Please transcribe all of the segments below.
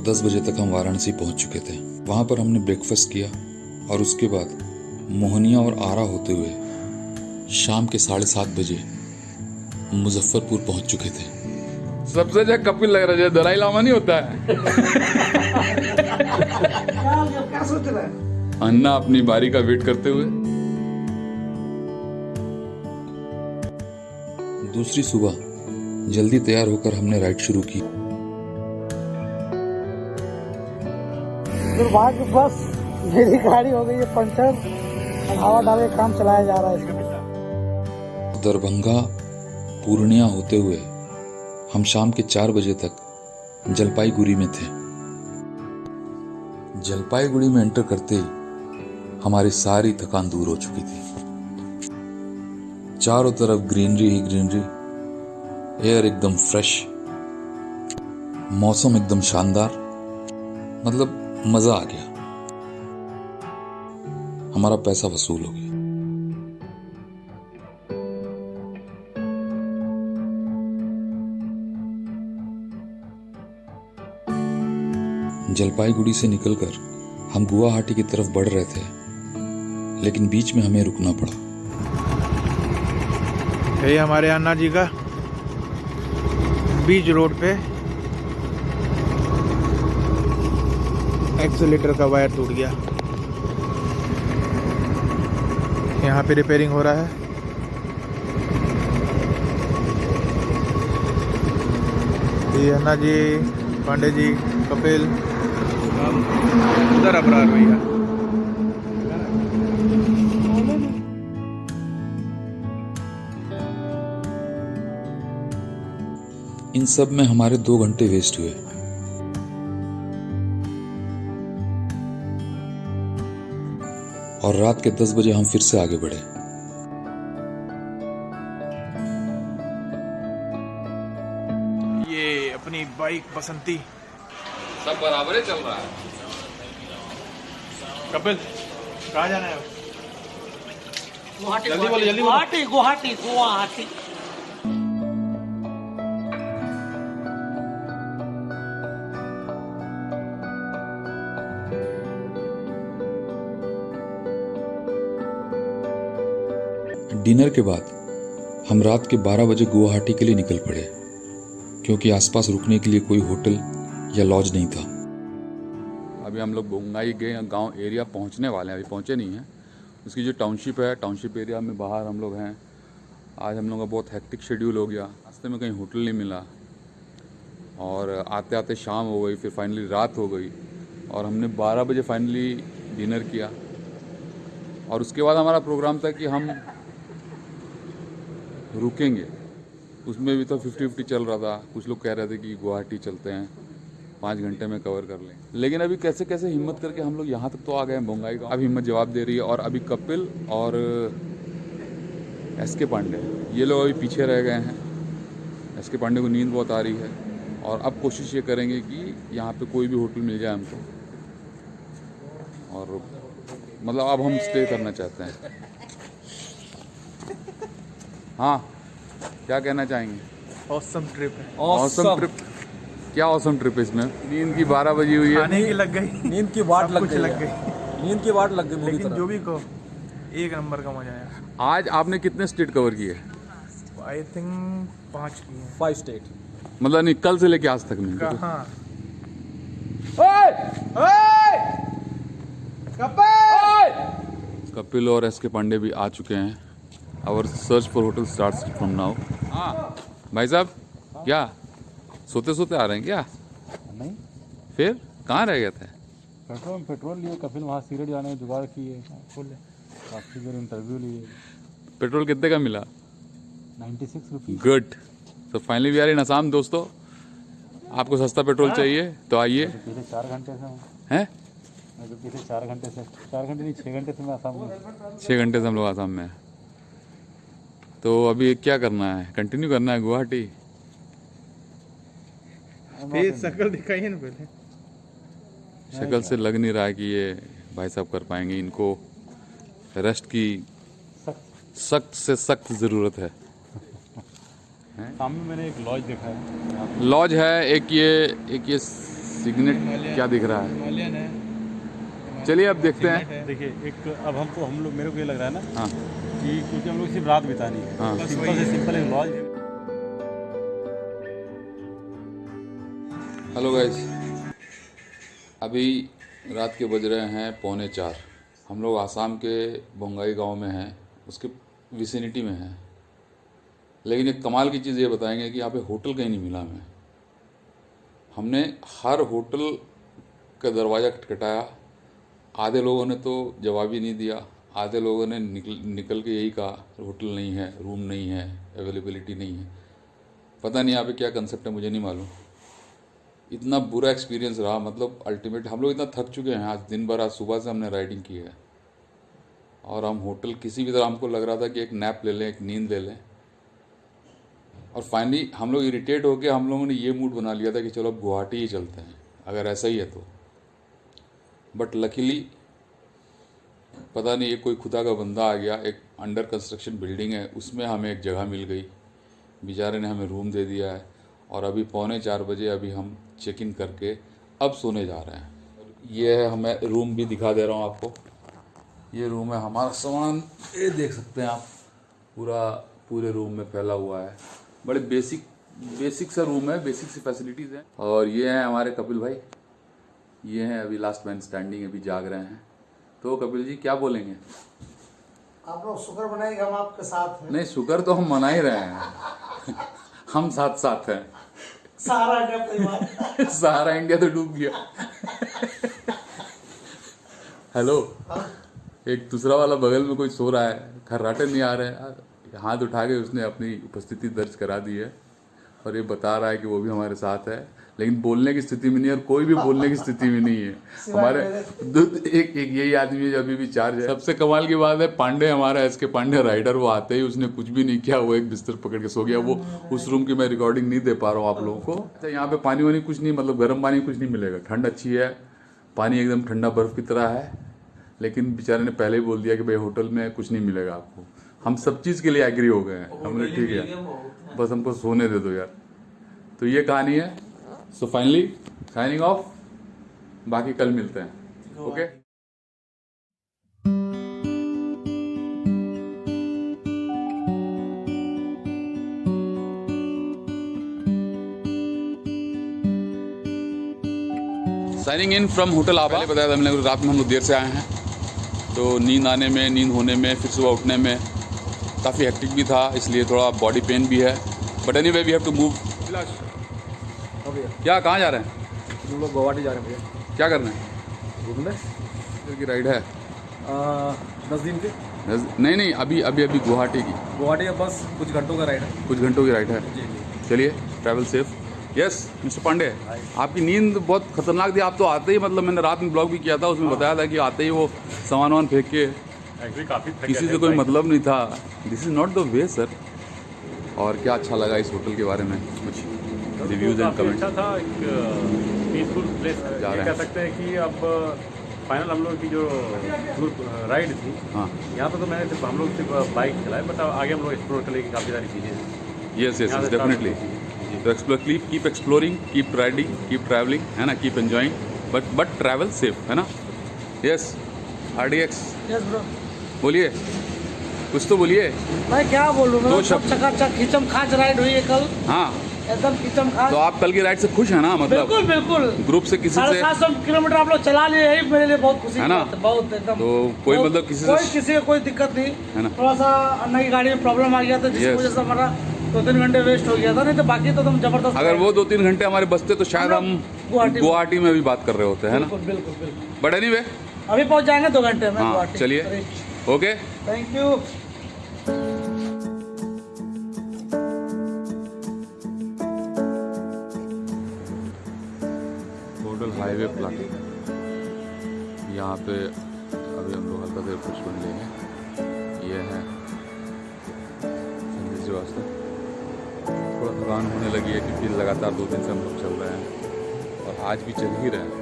दस बजे तक हम वाराणसी पहुंच चुके थे। वहां पर हमने ब्रेकफास्ट किया और उसके बाद मोहनिया और आरा होते हुए शाम के 7:30 बजे मुजफ्फरपुर पहुंच चुके थे। सबसे ज्यादा कपिल लग रहा है, दलाई लामा नहीं होता है। क्या सोच रहा है? अन्ना अपनी बारी का वेट करते हुए। दूसरी सुबह जल्दी तैयार होकर हमने राइड शुरू की। दुर्भाग्यवश मेरी गाड़ी हो गई है पंचर। हवा डाले काम चलाया जा रहा है इसमें। दरभंगा पूर्णिया होते हुए हम शाम के 4 बजे तक जलपाईगुड़ी में थे। जलपाईगुड़ी में एंटर करते ही हमारी सारी थकान दूर हो चुकी थी। चारों तरफ ग्रीनरी ही ग्रीनरी, एयर एकदम फ्रेश, मौसम एकदम शानदार, मतलब मजा आ गया। हमारा पैसा वसूल हो गया। जलपाईगुड़ी से निकलकर हम गुवाहाटी की तरफ बढ़ रहे थे, लेकिन बीच में हमें रुकना पड़ा। ये हमारे अन्ना जी का बीच रोड पे एक्सीलेटर का वायर टूट गया। यहाँ पे रिपेयरिंग हो रहा है। ये अन्ना जी, पांडे जी, कपिल, उधर अबरार भैया। इन सब में हमारे 2 घंटे वेस्ट हुए। और रात के 10 बजे हम फिर से आगे बढ़े। ये अपनी बाइक बसंती सब बराबर ही चल रहा है। कपिल कहाँ जाना है? गुवाहाटी जल्दी बोलो, जल्दी बोलो। गुवाहाटी गुवाहाटी गुवाहाटी। डिनर के बाद हम रात के 12 बजे गुवाहाटी के लिए निकल पड़े, क्योंकि आसपास रुकने के लिए कोई होटल या लॉज नहीं था। अभी हम लोग बोंगाई गए गांव एरिया पहुंचने वाले हैं, अभी पहुंचे नहीं हैं। उसकी जो टाउनशिप है, टाउनशिप एरिया में बाहर हम लोग हैं। आज हम लोग का बहुत हेक्टिक शेड्यूल हो गया। रास्ते में कहीं होटल नहीं मिला और आते आते शाम हो गई, फिर फाइनली रात हो गई और हमने 12 बजे फाइनली डिनर किया। और उसके बाद हमारा प्रोग्राम था कि हम रुकेंगे। उसमें भी तो 50-50 चल रहा था। कुछ लोग कह रहे थे कि गुवाहाटी चलते हैं, 5 घंटे में कवर कर लें, लेकिन अभी कैसे कैसे हिम्मत करके हम लोग यहाँ तक तो आ गए हैं बोंगाई का। अभी हिम्मत जवाब दे रही है और अभी कपिल और एस के पांडे ये लोग अभी पीछे रह गए हैं। एस के पांडे को नींद बहुत आ रही है और अब कोशिश ये करेंगे कि यहाँ पे कोई भी होटल मिल जाए हमको, और मतलब अब हम स्टे करना चाहते हैं। हाँ, क्या कहना चाहेंगे? ऑसम ट्रिप है। Awesome trip. क्या ऑसम ट्रिप है इसमें? नींद की 12 बजी हुई है। खाने की लग गई, नींद की वाट लग गई, लग गई, नींद की वाट लग गई। लेकिन जो भी को एक नंबर का मजा आया। आज आपने कितने स्टेट कवर किए? आई थिंक 5 की है। 5 स्टेट। मतलब नहीं, कल से लेके आज तक में? कहाँ? कपिल और एस के पांडे भी आ चुके हैं। Our search for hotel starts from now. हाँ भाई साहब, क्या सोते सोते आ रहे हैं क्या? नहीं, फिर कहाँ रह गए थे? पेट्रोल लिए कपिल, वहाँ सीरत जाने में जुगाड़ किए, काफ़ी देर इंटरव्यू लिए। पेट्रोल कितने का मिला? 96 रुपीज़। गुड। तो finally we are in Assam दोस्तों। आपको सस्ता पेट्रोल चाहिए तो आइए। पिछले 4 घंटे से हूँ, हैं? मैं तो पिछले 4 घंटे से, 4 घंटे नहीं 6 घंटे से मैं आसाम में। 6 घंटे से हम लोग आसाम में हैं। तो अभी क्या करना है? कंटिन्यू करना है गुवाहाटी? शक्ल दिखाइए ना पहले। शक्ल से लग नहीं रहा है कि ये भाई साहब कर पाएंगे। इनको रेस्ट की सख्त से सख्त ज़रूरत है। सामने मैंने एक लॉज देखा है, लॉज है एक ये सिग्नेट क्या दिख रहा है? हिमालयन है। चलिए अब देखते हैं। देखिए एक, अब हम लोग, मेरे को ये लग रहा है ना हाँ कि क्योंकि हम लोग सिर्फ रात बितानी है, हाँ। सिंपल से सिंपल एक लॉज। हेलो गाइस, अभी रात के बज रहे हैं 3:45। हम लोग आसाम के बोंगाई गांव में हैं, उसके विसिनिटी में हैं। लेकिन एक कमाल की चीज़ ये बताएंगे कि यहाँ पे होटल कहीं नहीं मिला हमें। हमने हर होटल का दरवाज़ा खटखटाया, आधे लोगों ने तो जवाब ही नहीं दिया, आधे लोगों ने निकल के यही कहा होटल नहीं है, रूम नहीं है, अवेलेबिलिटी नहीं है। पता नहीं यहाँ पे क्या कंसेप्ट है, मुझे नहीं मालूम। इतना बुरा एक्सपीरियंस रहा, मतलब अल्टीमेट हम लोग इतना थक चुके हैं आज दिन भर। आज सुबह से हमने राइडिंग की है और हम होटल किसी भी तरह, हमको लग रहा था कि एक नैप ले लें, एक नींद ले लें। और फाइनली हम लोग इरिटेट होकर हम लोगों ने ये मूड बना लिया था कि चलो अब गुवाहाटी ही चलते हैं अगर ऐसा ही है तो। बट लकीली पता नहीं ये कोई खुदा का बंदा आ गया, एक अंडर कंस्ट्रक्शन बिल्डिंग है उसमें हमें एक जगह मिल गई, बेचारे ने हमें रूम दे दिया है। और अभी 3:45 बजे अभी हम चेक इन करके अब सोने जा रहे हैं। ये है, हमें रूम भी दिखा दे रहा हूँ आपको। ये रूम है, हमारा सामान ये देख सकते हैं आप, पूरे रूम में फैला हुआ है। बड़े बेसिक सा रूम है, बेसिक सी फैसिलिटीज़ हैं। और ये हैं हमारे कपिल भाई, ये हैं अभी लास्ट मैन स्टैंडिंग, अभी जाग रहे हैं। तो कपिल जी क्या बोलेंगे? आप लोग शुक्र मनाएंगे, हम आपके साथ हैं। नहीं, शुक्र तो हम मना ही रहे हैं हम साथ साथ हैं। सारा इंडिया परिवार सारा इंडिया तो डूब गया। हेलो, एक दूसरा वाला बगल में कोई सो रहा है, खर्राटे नहीं आ रहे हैं। हाथ उठा के उसने अपनी उपस्थिति दर्ज करा दी है और ये बता रहा है कि वो भी हमारे साथ है, लेकिन बोलने की स्थिति में नहीं है और कोई भी बोलने की स्थिति में नहीं है। हमारे एक यही आदमी है जो अभी भी चार्ज है। सबसे कमाल की बात है, पांडे हमारा एसके पांडे राइडर, वो आते ही उसने कुछ भी नहीं किया, वो एक बिस्तर पकड़ के सो गया। वो उस रूम की मैं रिकॉर्डिंग नहीं दे पा रहा हूँ आप लोगों को। अच्छा, यहाँ पे पानी वानी कुछ नहीं, मतलब गर्म पानी कुछ नहीं मिलेगा, ठंड अच्छी है, पानी एकदम ठंडा बर्फ की तरह है। लेकिन बेचारे ने पहले ही बोल दिया कि भाई होटल में कुछ नहीं मिलेगा आपको। हम सब चीज़ के लिए एग्री हो गए हैं, हमने ठीक है, बस हमको सोने दे दो यार। तो ये कहानी है। सो फाइनली साइनिंग ऑफ, बाकी कल मिलते हैं। Okay signing in from hotel आबा। पहले बताया था हमने, रात में हम लोग देर से आए हैं, तो नींद आने में, नींद होने में, फिर सुबह उठने में काफ़ी हेक्टिक भी था, इसलिए थोड़ा बॉडी पेन भी है। But anyway we have to move. क्या, कहाँ जा रहे हैं? हम लोग गुवाहाटी जा रहे हैं भैया। क्या करना है? घूमने की राइड है 10 दिन के। नहीं, अभी गुवाहाटी की। गुवाहाटी का बस कुछ घंटों का राइड है। कुछ घंटों की राइड है। जी। चलिए, travel safe. Yes mister Pandey, आपकी नींद बहुत खतरनाक थी। आप तो आते ही, मतलब मैंने रात में ब्लॉग भी किया था, उसमें बताया था कि आते ही वो सामान फेंक के, एक्चुअली काफ़ी किसी से कोई मतलब नहीं था। This is not the way sir. और क्या अच्छा लगा इस होटल के बारे में, कुछ रिव्यूज एंड कमेंट्स? अच्छा था, एक पीसफुल प्लेस जा रहे कह हैं। सकते हैं कि अब फाइनल हम लोग की जो राइड थी, हाँ, यहाँ पे तो मैंने सिर्फ हम लोग सिर्फ बाइक चलाए, बट आगे हम लोग एक्सप्लोर करेंगे काफ़ी सारी चीज़ें। Yes definitely. तो explore, keep exploring, keep riding, keep travelling, है ना, keep enjoying, but travel safe, है ना। यस RDX यस ब्रो, बोलिए, कुछ तो बोलिए। मैं क्या बोलूँ, दो मैं सब शब्द। चकाचक खींचम खाच राइड हुई है कल, हाँ, एकदम खींचम खाच। तो आप कल की राइड से खुश हैं ना? मतलब बिल्कुल बिल्कुल। ग्रुप से किसी से 750 किलोमीटर आप लोग चला लिए, यही मेरे लिए बहुत खुशी है की ना? बात है, बहुत एकदम। तो कोई मतलब किसी से किसी को कोई दिक्कत नहीं है ना? थोड़ा सा अन्ना की गाड़ी में प्रॉब्लम आ गया था, जिसकी Yes. वजह से हमारा 2-3 घंटे वेस्ट हो गया था, नहीं तो बाकी तो तुम जबरदस्त। अगर वो 2-3 घंटे हमारे बचते तो शायद हम गुवाहाटी में भी बात कर रहे होते हैं ना। बिल्कुल बिल्कुल बिल्कुल। बट एनीवे अभी पहुंच जाएंगे 2 घंटे में हाँ गुवाहाटी। चलिए okay. Thank you. Hotel highway प्लाटी, यहाँ पे अभी हम लोग हल्का देर कुछ बन लेंगे। ये है संजय श्रीवास्तव। थोड़ा थकान होने लगी है क्योंकि लगातार 2 दिन से हम लोग चल रहे हैं और आज भी चल ही रहे हैं।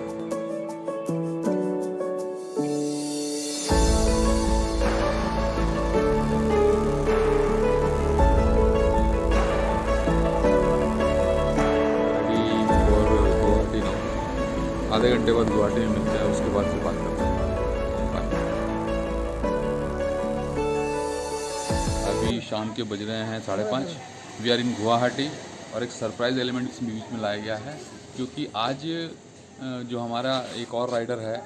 आधे घंटे बाद गुवाहाटी में मिलते हैं, उसके बाद फिर बात करते हैं। बाय। अभी शाम के बज रहे हैं 5:30। वी आर इन गुवाहाटी और एक सरप्राइज एलिमेंट इस बीच में लाया गया है क्योंकि आज जो हमारा एक और राइडर है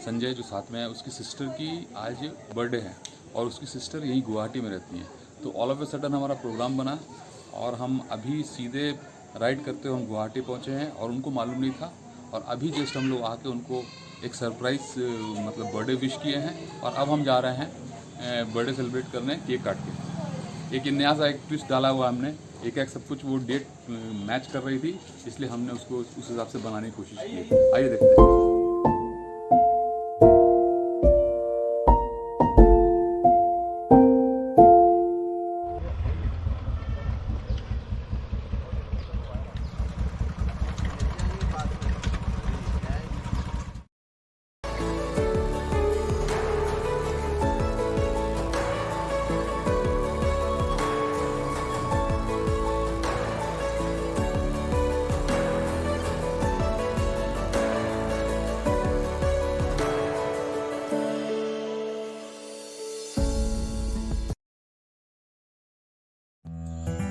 संजय जो साथ में है, उसकी सिस्टर की आज बर्थडे है और उसकी सिस्टर यहीं गुवाहाटी में रहती हैं। तो ऑल ऑफ ए सडन हमारा प्रोग्राम बना और हम अभी सीधे राइड करते हुए हम गुवाहाटी पहुँचे हैं और उनको मालूम नहीं था। और अभी जस्ट हम लोग आके उनको एक सरप्राइज़ मतलब बर्थडे विश किए हैं और अब हम जा रहे हैं बर्थडे सेलिब्रेट करने केक काट के। एक नया सा एक ट्विस्ट डाला हुआ हमने, एक सब कुछ वो डेट मैच कर रही थी इसलिए हमने उसको उस हिसाब से बनाने की कोशिश की। आइए देखते हैं।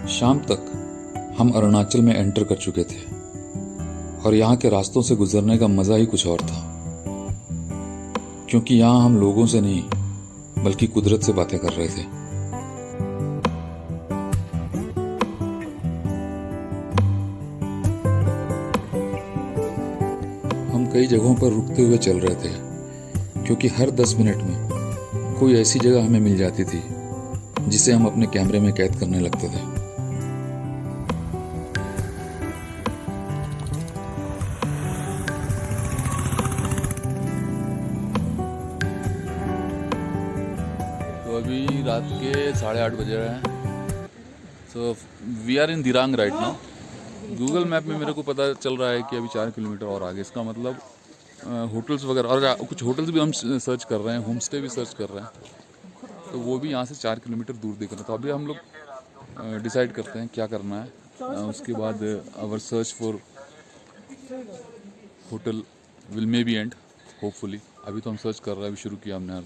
शाम तक हम अरुणाचल में एंटर कर चुके थे और यहाँ के रास्तों से गुजरने का मज़ा ही कुछ और था, क्योंकि यहाँ हम लोगों से नहीं बल्कि कुदरत से बातें कर रहे थे। हम कई जगहों पर रुकते हुए चल रहे थे क्योंकि हर 10 मिनट में कोई ऐसी जगह हमें मिल जाती थी जिसे हम अपने कैमरे में कैद करने लगते थे। अभी रात के 8:30 बज रहे हैं। So we are in Dirang right now. Google map में मेरे को पता चल रहा है कि अभी 4 किलोमीटर और आगे, इसका मतलब होटल्स वगैरह और कुछ होटल्स भी हम सर्च कर रहे हैं, होम स्टे भी सर्च कर रहे हैं, तो वो भी यहाँ से 4 किलोमीटर दूर दिख रहा है। तो अभी हम लोग डिसाइड करते हैं क्या करना है, उसके बाद our search for hotel will may be end hopefully. अभी तो हम सर्च कर रहे हैं, अभी शुरू किया हमने।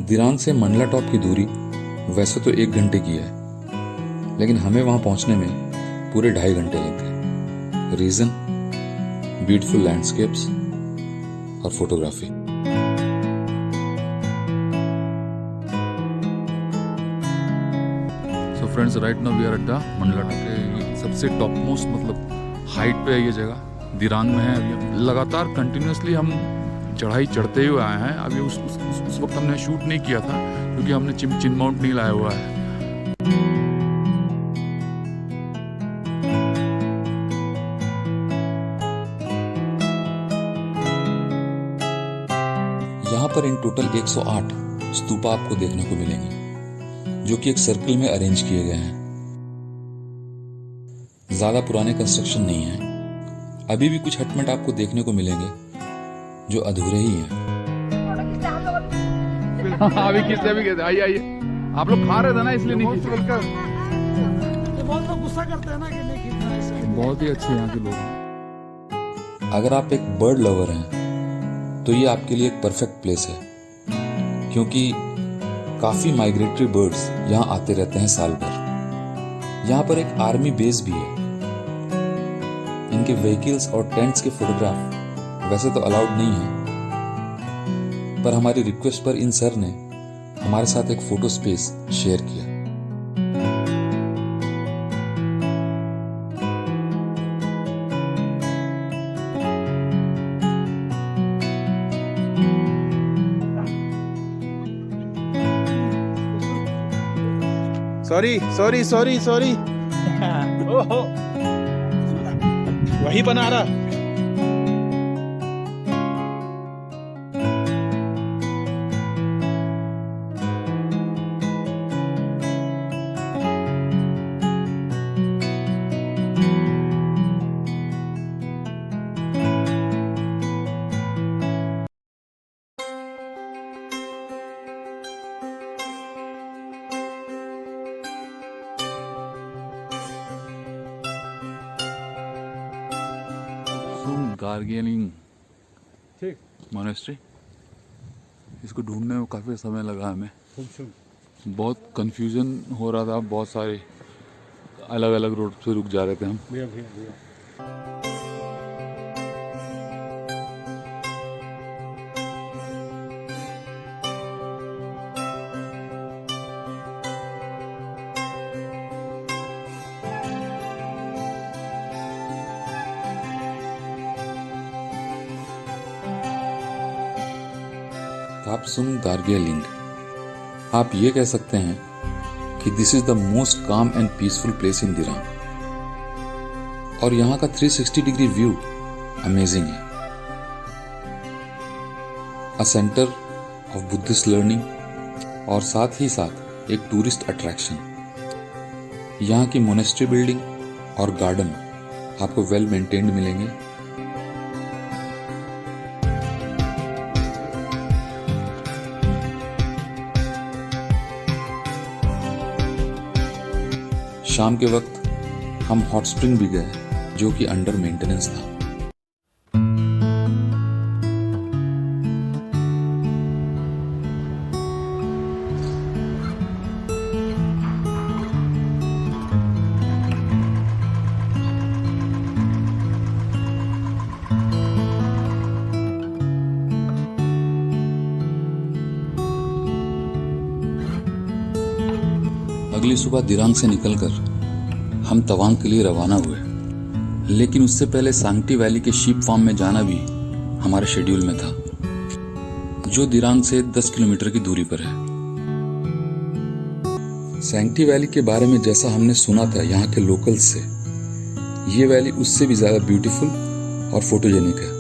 दिरांग से मंडला टॉप की दूरी वैसे तो 1 घंटे की है, लेकिन हमें वहां पहुंचने में पूरे 2.5 घंटे लग गए। रीजन ब्यूटीफुल लैंडस्केप्स और photography. So friends, right now we are at the Mandala top के सबसे टॉप मोस्ट मतलब हाइट पे है ये जगह, दिरांग में है। अभी लगातार कंटिन्यूसली हम चढ़ाई चढ़ते हुए आए हैं। अभी उस वक्त हमने शूट नहीं किया था क्योंकि हमने चिन माउंट नहीं लाया हुआ है। यहाँ पर इन टोटल 108 स्तूपा आपको देखने को मिलेंगे, जो कि एक सर्कल में अरेंज किए गए हैं। ज्यादा पुराने कंस्ट्रक्शन नहीं है। अभी भी कुछ हटमट आपको देखने को मिलेंगे जो अधूरे ही हैं। अभी किससे भी कहते आइए आइए, आप लोग खा रहे थे ना इसलिए नहीं खींच रहे। बहुत लोग गुस्सा करते हैं ना कि नहीं खींचना है इसलिए। बहुत ही अच्छे यहाँ के लोग। अगर आप एक बर्ड लवर हैं तो ये आपके लिए एक परफेक्ट प्लेस है, क्योंकि काफी माइग्रेटरी बर्ड्स यहाँ आते रहते हैं साल भर। यहाँ पर एक आर्मी बेस भी है। इनके व्हीकल्स और टेंट्स के फोटोग्राफ वैसे तो अलाउड नहीं है, पर हमारी रिक्वेस्ट पर इन सर ने हमारे साथ एक फोटो स्पेस शेयर किया। सॉरी सॉरी सॉरी सॉरी, वही बना रहा। गार्गियलिंग ठीक मोनेस्ट्री, इसको ढूंढने में काफ़ी समय लगा हमें। बहुत कंफ्यूजन हो रहा था, बहुत सारे अलग अलग रोड से रुक जा रहे थे हम। भैया भैया भैया तापसुम गार्गियलिंग। आप ये कह सकते हैं कि दिस इज द मोस्ट काम and peaceful place in Dirang, और यहाँ का 360 डिग्री व्यू अमेजिंग है। अ सेंटर ऑफ बुद्धिस्ट लर्निंग और साथ ही साथ एक टूरिस्ट अट्रैक्शन। यहाँ की मोनेस्ट्री बिल्डिंग और गार्डन आपको वेल मेंटेन्ड मिलेंगे। शाम के वक्त हम हॉट स्प्रिंग भी गए, जो कि अंडर मेंटेनेंस था। अगली सुबह दिरांग से निकलकर हम तवांग के लिए रवाना हुए, लेकिन उससे पहले सांगटी वैली के शीप फार्म में जाना भी हमारे शेड्यूल में था, जो दिरांग से 10 किलोमीटर की दूरी पर है। सांगटी वैली के बारे में जैसा हमने सुना था यहाँ के लोकल्स से, ये वैली उससे भी ज्यादा ब्यूटीफुल और फोटोजेनिक है।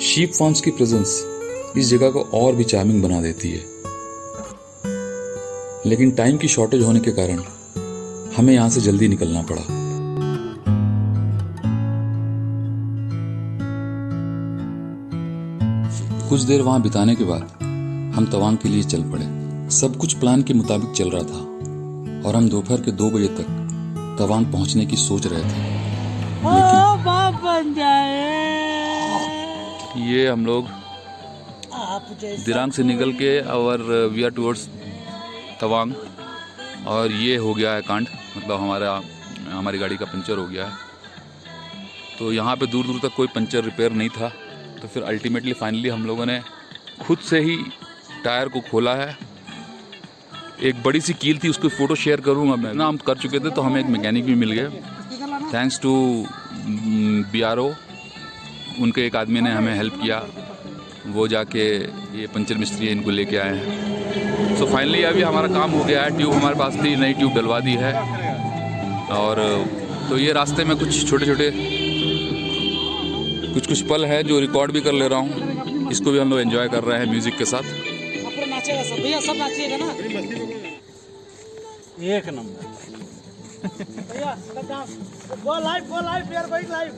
शीप फार्म्स की प्रेजेंस इस जगह को और भी चार्मिंग बना देती है, लेकिन टाइम की शॉर्टेज होने के कारण हमें यहां से जल्दी निकलना पड़ा। कुछ देर वहां बिताने के बाद हम तवांग के लिए चल पड़े। सब कुछ प्लान के मुताबिक चल रहा था और हम दोपहर के 2 बजे तक तवांग पहुंचने की सोच रहे थे, लेकिन ये हम लोग दिरांग से निकल के और वी आर टुवर्ड्स तवांग, और ये हो गया है कांड, मतलब हमारी गाड़ी का पंचर हो गया है। तो यहाँ पे दूर दूर तक कोई पंचर रिपेयर नहीं था, तो फिर अल्टीमेटली फाइनली हम लोगों ने खुद से ही टायर को खोला है। एक बड़ी सी कील थी, उसकी फ़ोटो शेयर करूँगा मैं ना। हम कर चुके थे तो हमें एक मैकेनिक भी मिल गए, थैंक्स टू BRO। उनके एक आदमी ने हमें हेल्प किया, वो जाके ये पंचर मिस्त्री है, इनको लेके आए हैं। सो फाइनली अभी हमारा काम हो गया है। ट्यूब हमारे पास थी, नई ट्यूब डलवा दी है। और तो ये रास्ते में कुछ छोटे छोटे कुछ पल है जो रिकॉर्ड भी कर ले रहा हूँ। इसको भी हम लोग एंजॉय कर रहे हैं म्यूजिक के साथ। पूरा नाचेगा सब भैया, सब नाचिएगा ना। एक नंबर भैया, go live, we are going live.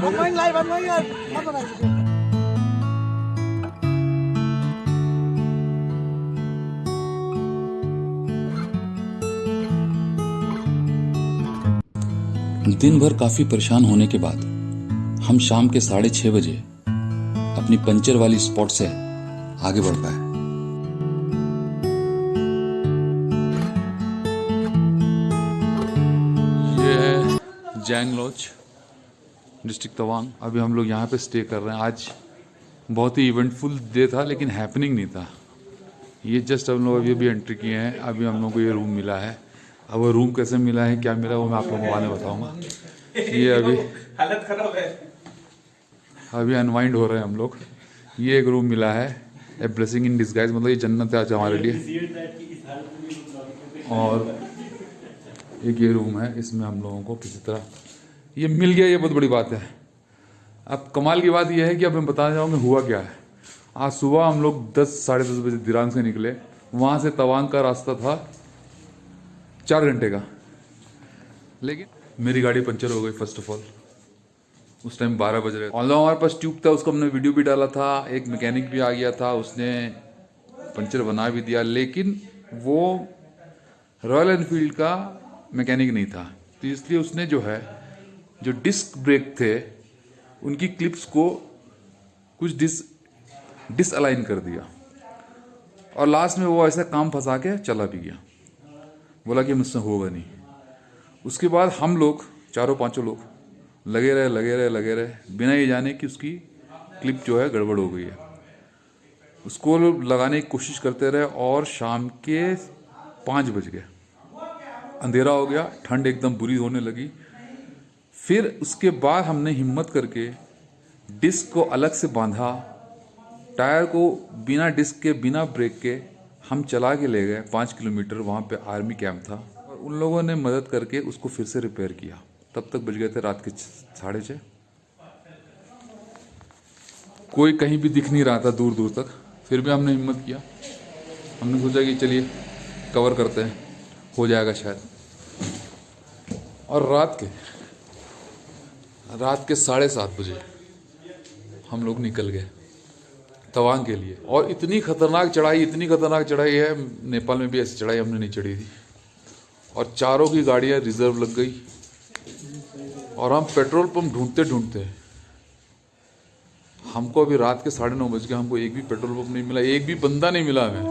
I'm going live, I'm going live. मत बनाइए। दिन भर काफी परेशान होने के बाद हम शाम के 6:30 बजे अपनी पंचर वाली स्पॉट से आगे बढ़ पाए। ये है जैंग लॉज, डिस्ट्रिक्ट तवांग। अभी हम लोग यहाँ पे स्टे कर रहे हैं। आज बहुत ही इवेंटफुल डे था लेकिन हैपनिंग नहीं था। ये जस्ट हम लोग अभी एंट्री किए हैं। अभी हम लोग को ये रूम मिला है। अब वो रूम कैसे मिला है, क्या मिला, वो मैं आप लोगों को बाद में बताऊंगा। ये अभी हालत खराब है, अभी अनवाइंड हो रहे हैं हम लोग। ये एक रूम मिला है, ए ब्लेसिंग इन डिस्गाइज, मतलब ये जन्नत है आज हमारे लिए। और एक ये रूम है, इसमें हम लोगों को किसी तरह ये मिल गया, ये बहुत बड़ी बात है। अब कमाल की बात ये है कि अब मैं बताना चाहूँगा हुआ क्या है। आज सुबह हम लोग 10 साढ़े 10 बजे दिरांग से निकले। वहाँ से तवांग का रास्ता था 4 घंटे का, लेकिन मेरी गाड़ी पंचर हो गई फर्स्ट ऑफ ऑल। उस टाइम 12 बज रहे। ऑल्दो हमारे पास ट्यूब था, उसको हमने वीडियो भी डाला था। एक मैकेनिक भी आ गया था, उसने पंचर बना भी दिया, लेकिन वो रॉयल एनफील्ड का मैकेनिक नहीं था। तो इसलिए उसने जो डिस्क ब्रेक थे उनकी क्लिप्स को कुछ डिसअलाइन कर दिया और लास्ट में वो ऐसा काम फंसा के चला भी गया। बोला कि मुझसे होगा नहीं। उसके बाद हम लोग चारों पांचों लोग लगे रहे बिना ये जाने कि उसकी क्लिप जो है गड़बड़ हो गई है। उसको लगाने की कोशिश करते रहे और शाम के 5 बज गए, अंधेरा हो गया, ठंड एकदम बुरी होने लगी। फिर उसके बाद हमने हिम्मत करके डिस्क को अलग से बांधा, टायर को बिना डिस्क के बिना ब्रेक के हम चला के ले गए 5 किलोमीटर। वहाँ पे आर्मी कैंप था और उन लोगों ने मदद करके उसको फिर से रिपेयर किया। तब तक बज गए थे रात के 6:30। कोई कहीं भी दिख नहीं रहा था दूर दूर तक। फिर भी हमने हिम्मत किया, हमने सोचा कि चलिए कवर करते हैं, हो जाएगा शायद। और रात के 7:30 बजे हम लोग निकल गए तवांग के लिए। और इतनी खतरनाक चढ़ाई है, नेपाल में भी ऐसी चढ़ाई हमने नहीं चढ़ी थी। और चारों की गाड़ियां रिजर्व लग गई और हम पेट्रोल पंप ढूंढते हमको अभी रात के 9:30 बज गए, हमको एक भी पेट्रोल पंप नहीं मिला, एक भी बंदा नहीं मिला हमें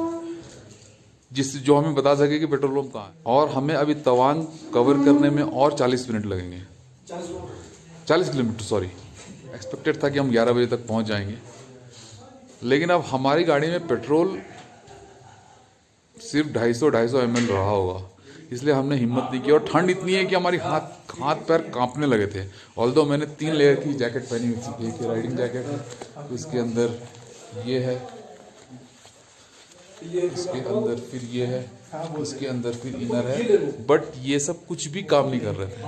जो हमें बता सके कि पेट्रोल पंप कहाँ है। और हमें अभी तवांग कवर करने में और 40 मिनट लगेंगे, 40 किलोमीटर सॉरी। एक्सपेक्टेड था कि हम 11 बजे तक पहुंच जाएंगे, लेकिन अब हमारी गाड़ी में पेट्रोल सिर्फ 250 ml रहा होगा, इसलिए हमने हिम्मत नहीं की। और ठंड इतनी है कि हमारी हाथ पैर कांपने लगे थे। ऑल्दो मैंने 3 लेयर की जैकेट पहनी हुई थी। एक राइडिंग जैकेट है, उसके अंदर ये है, इसके अंदर फिर ये है, उसके अंदर फिर इनर है, बट ये सब कुछ भी काम नहीं कर रहे थे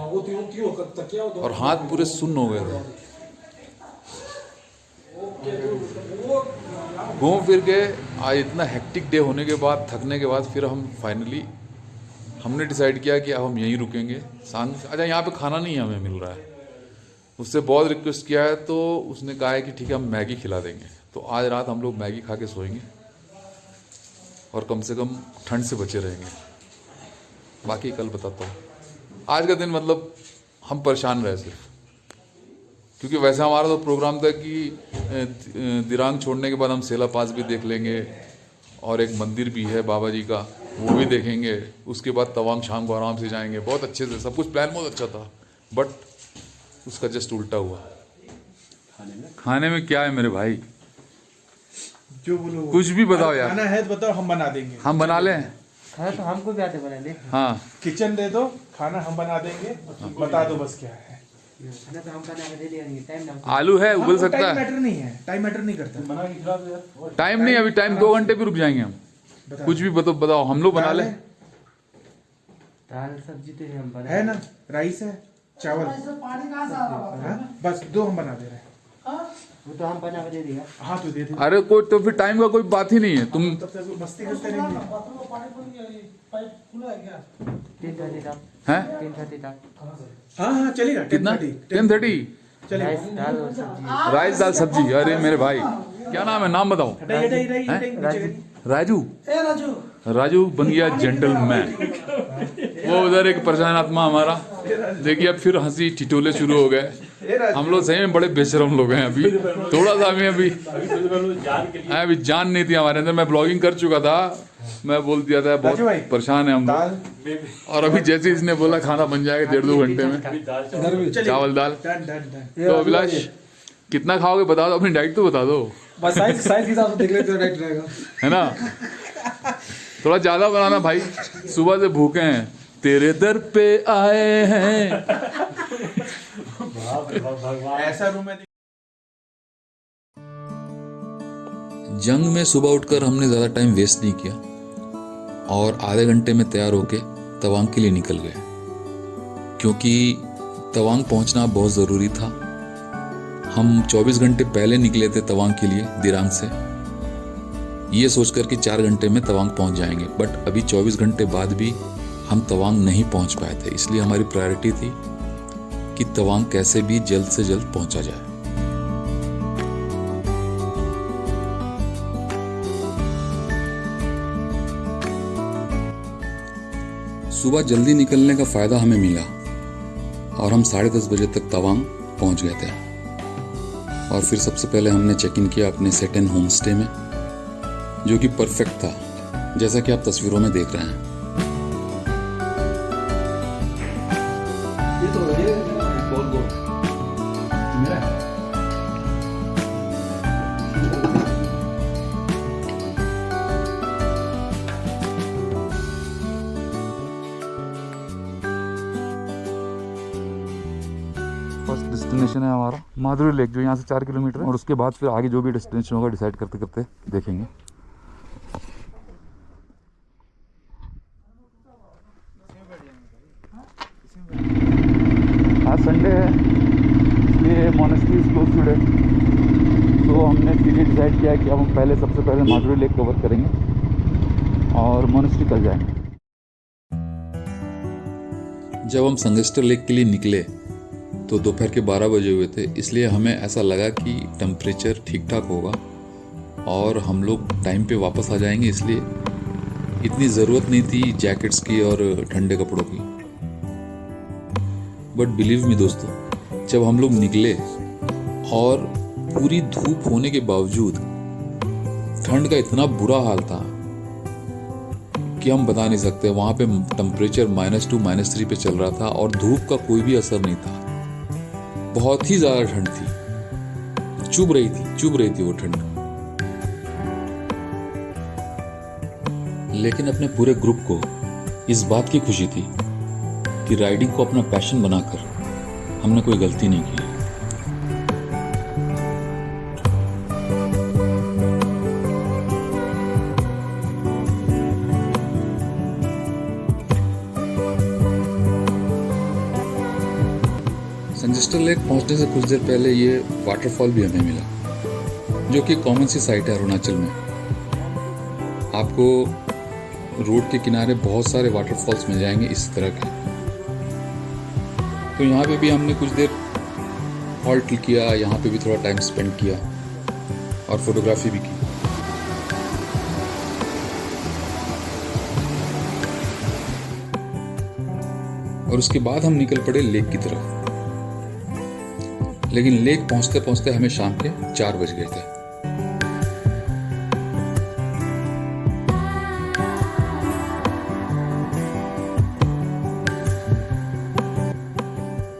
और हाथ पूरे सुन्न हो गए थे। घूम फिर के आज इतना हेक्टिक डे होने के बाद, थकने के बाद, फिर हम फाइनली हमने डिसाइड किया कि अब हम यहीं रुकेंगे। अच्छा, यहाँ पे खाना नहीं हमें मिल रहा है। उससे बहुत रिक्वेस्ट किया है तो उसने कहा है कि ठीक है हम मैगी खिला देंगे। तो आज रात हम लोग मैगी खा के सोएंगे और कम से कम ठंड से बचे रहेंगे। बाकी कल बताता हूँ। आज का दिन मतलब हम परेशान रहे सिर्फ, क्योंकि वैसे हमारा तो प्रोग्राम था कि दिरांग छोड़ने के बाद हम सेला पास भी देख लेंगे और एक मंदिर भी है बाबा जी का, वो भी देखेंगे। उसके बाद तवांग शाम को आराम से जाएंगे, बहुत अच्छे से, सब कुछ प्लान बहुत अच्छा था। बट उसका जस्ट उल्टा हुआ। खाने में क्या है मेरे भाई, जो बोलो कुछ भी बताओ यार। खाना है तो बताओ, हम बना देंगे। हम बना लें? है तो हमको भी आते बना ले। हाँ, किचन दे दो, खाना हम बना देंगे, बता दो बस क्या है। आलू है उबल सकता टाइम है। मैटर नहीं है, टाइम मैटर नहीं करता। टाइम नहीं, अभी टाइम 2 घंटे भी रुक जाएंगे हम। कुछ भी बताओ हम लोग बना ले। दाल सब्जी तो हम बना है ना, राइस है, चावल, पानी कहाँ से आ रहा है? हाँ? बस 2 हम बना दे रहे हैं। वो तो हम बना के दे दिया। हाँ तो दे दे। अरे कोई तो फिर टाइम का कोई बात ही नहीं है। तुम तब तक मस्ती करते रहेंगे। बाथरूम में पानी खुल गया, ये पाइप खुला है क्या? 3:30 तक। हैं 3:30 तक। हाँ चलेगा। कितना 10:30 10:30 राइस दाल और सब्जी। राइस दाल सब्जी। अरे मेरे भाई क्या नाम है, नाम बताओ। राजू। ए राजू, राजू बन गया जेंटलमैन। वो उधर एक परेशान आत्मा हमारा, देखिए अब फिर हंसी ठिठोले शुरू हो गए। हम लोग सही में बड़े बेशरम लोग हैं। अभी थोड़ा सा हमें अभी जान नहीं थी हमारे अंदर। मैं ब्लॉगिंग कर चुका था, मैं बोल दिया था बहुत परेशान है हम लोग। और अभी जैसे इसने बोला खाना बन जाएगा 1.5-2 घंटे में, चावल दाल। तो अभिलाष कितना खाओगे बता दो, अपनी डाइट तो बता दो। बस साइज के हिसाब से देख लेते हो, राइट रहेगा। है ना, थोड़ा ज्यादा बनाना भाई, सुबह से भूखे हैं, तेरे दर पे आए हैं। ऐसा रूम है। जंग में सुबह उठकर हमने ज़्यादा टाइम वेस्ट नहीं किया और आधे घंटे में तैयार होके तवांग के लिए निकल गए, क्योंकि तवांग पहुंचना बहुत ज़रूरी था। हम 24 घंटे पहले निकले थे तवांग के लिए दिरांग से, ये सोचकर कि 4 घंटे में तवांग पहुंच जाएंगे। बट अभी 24 घंटे बाद भी हम तवांग नहीं पहुंच पाए थे, इसलिए हमारी प्रायोरिटी थी कि तवांग कैसे भी जल्द से जल्द पहुंचा जाए। सुबह जल्दी निकलने का फ़ायदा हमें मिला और हम 10:30 बजे तक तवांग पहुंच गए थे। और फिर सबसे पहले हमने चेक इन किया अपने सेट इन होम स्टे में, जो कि परफेक्ट था, जैसा कि आप तस्वीरों में देख रहे हैं। फर्स्ट डेस्टिनेशन है हमारा माधुरी लेक, जो यहाँ से 4 किलोमीटर है। और उसके बाद फिर आगे जो भी डेस्टिनेशन होगा डिसाइड करते करते देखेंगे। आज संडे है, इसलिए मोनेस्ट्री इज क्लोज टुडे। तो हमने इसलिए डिसाइड किया कि अब हम पहले सबसे पहले माधुरी लेक कवर करेंगे और मोनेस्ट्री कल जाएंगे। जब हम संगस्टर लेक के लिए निकले तो दोपहर के 12 बजे हुए थे, इसलिए हमें ऐसा लगा कि टेम्परेचर ठीक ठाक होगा और हम लोग टाइम पे वापस आ जाएंगे, इसलिए इतनी ज़रूरत नहीं थी जैकेट्स की और ठंडे कपड़ों की। बट बिलीव मी दोस्तों, जब हम लोग निकले और पूरी धूप होने के बावजूद ठंड का इतना बुरा हाल था कि हम बता नहीं सकते। वहाँ पे टेम्परेचर -2 -3 पे चल रहा था और धूप का कोई भी असर नहीं था। बहुत ही ज़्यादा ठंड थी, चुभ रही थी वो ठंड। लेकिन अपने पूरे ग्रुप को इस बात की खुशी थी कि राइडिंग को अपना पैशन बनाकर हमने कोई गलती नहीं की। संगस्टर लेक पहुंचने से कुछ देर पहले ये वाटरफॉल भी हमें मिला, जो कि कॉमन सी साइट है अरुणाचल में। आपको रोड के किनारे बहुत सारे वाटरफॉल्स मिल जाएंगे इस तरह के। तो यहाँ पे भी हमने कुछ देर हॉल्ट किया, यहाँ पे भी थोड़ा टाइम स्पेंड किया और फोटोग्राफी भी की। और उसके बाद हम निकल पड़े लेक की तरफ। लेकिन लेक पहुंचते पहुंचते हमें शाम के 4 बज गए थे।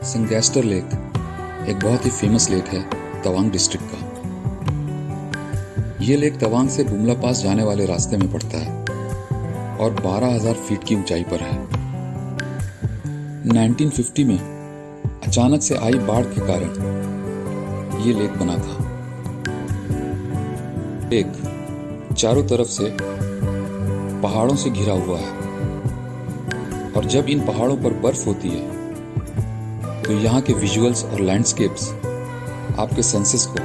संगस्टर लेक एक बहुत ही फेमस लेक है तवांग डिस्ट्रिक्ट का। यह लेक तवांग से बुमला पास जाने वाले रास्ते में पड़ता है और 12,000 फीट की ऊंचाई पर है। 1950 में अचानक से आई बाढ़ के कारण ये लेक बना था। लेक चारों तरफ से पहाड़ों से घिरा हुआ है और जब इन पहाड़ों पर बर्फ होती है तो यहाँ के विजुअल्स और लैंडस्केप्स आपके सेंसेस को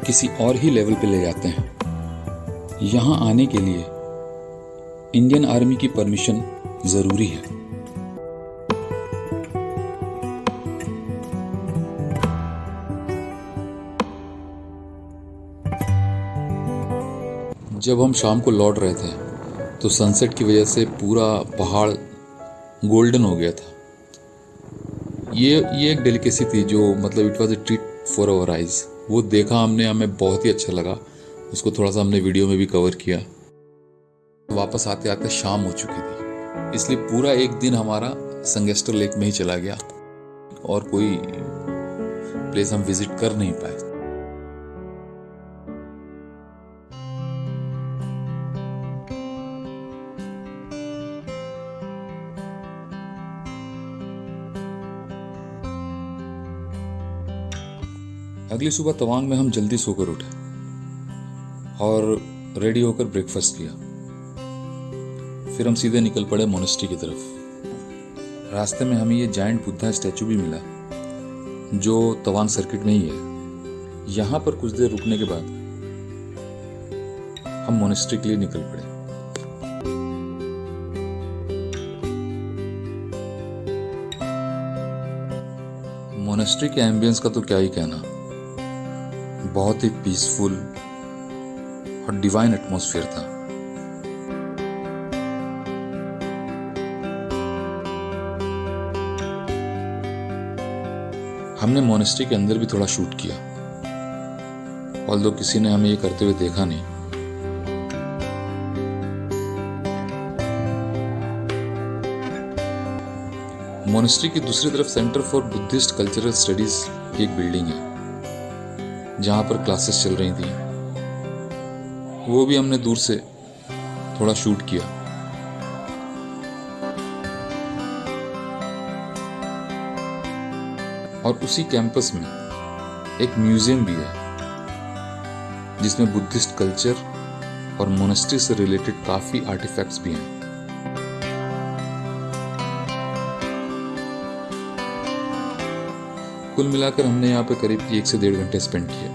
किसी और ही लेवल पे ले जाते हैं। यहाँ आने के लिए इंडियन आर्मी की परमिशन जरूरी है। जब हम शाम को लौट रहे थे तो सनसेट की वजह से पूरा पहाड़ गोल्डन हो गया था। ये एक डेलिकेसी थी जो मतलब it was a treat for our eyes. वो देखा हमने, हमें बहुत ही अच्छा लगा। उसको थोड़ा सा हमने वीडियो में भी कवर किया। वापस आते आते शाम हो चुकी थी, इसलिए पूरा एक दिन हमारा संगेस्टर लेक में ही चला गया और कोई प्लेस हम विजिट कर नहीं पाए। अगली सुबह तवांग में हम जल्दी सोकर उठे और रेडी होकर ब्रेकफास्ट किया। फिर हम सीधे निकल पड़े मोनेस्ट्री की तरफ। रास्ते में हमें ये जायंट बुद्धा स्टैचू भी मिला जो तवांग सर्किट में ही है। यहाँ पर कुछ देर रुकने के बाद हम मोनेस्ट्री के लिए निकल पड़े। मोनेस्ट्री के एम्बियंस का तो क्या ही कहना, बहुत ही पीसफुल और डिवाइन एटमॉस्फेयर था। हमने मोनेस्ट्री के अंदर भी थोड़ा शूट किया, ऑल्दो किसी ने हमें ये करते हुए देखा नहीं। मोनेस्ट्री की दूसरी तरफ centre for Buddhist cultural studies की एक बिल्डिंग है जहाँ पर क्लासेस चल रही थी। वो भी हमने दूर से थोड़ा शूट किया। और उसी कैंपस में एक म्यूजियम भी है जिसमें बुद्धिस्ट कल्चर और मोनेस्ट्री से रिलेटेड काफी आर्टिफैक्ट्स भी हैं। कुल मिलाकर हमने यहाँ पे करीब 1 से 1.5 घंटे स्पेंड किए।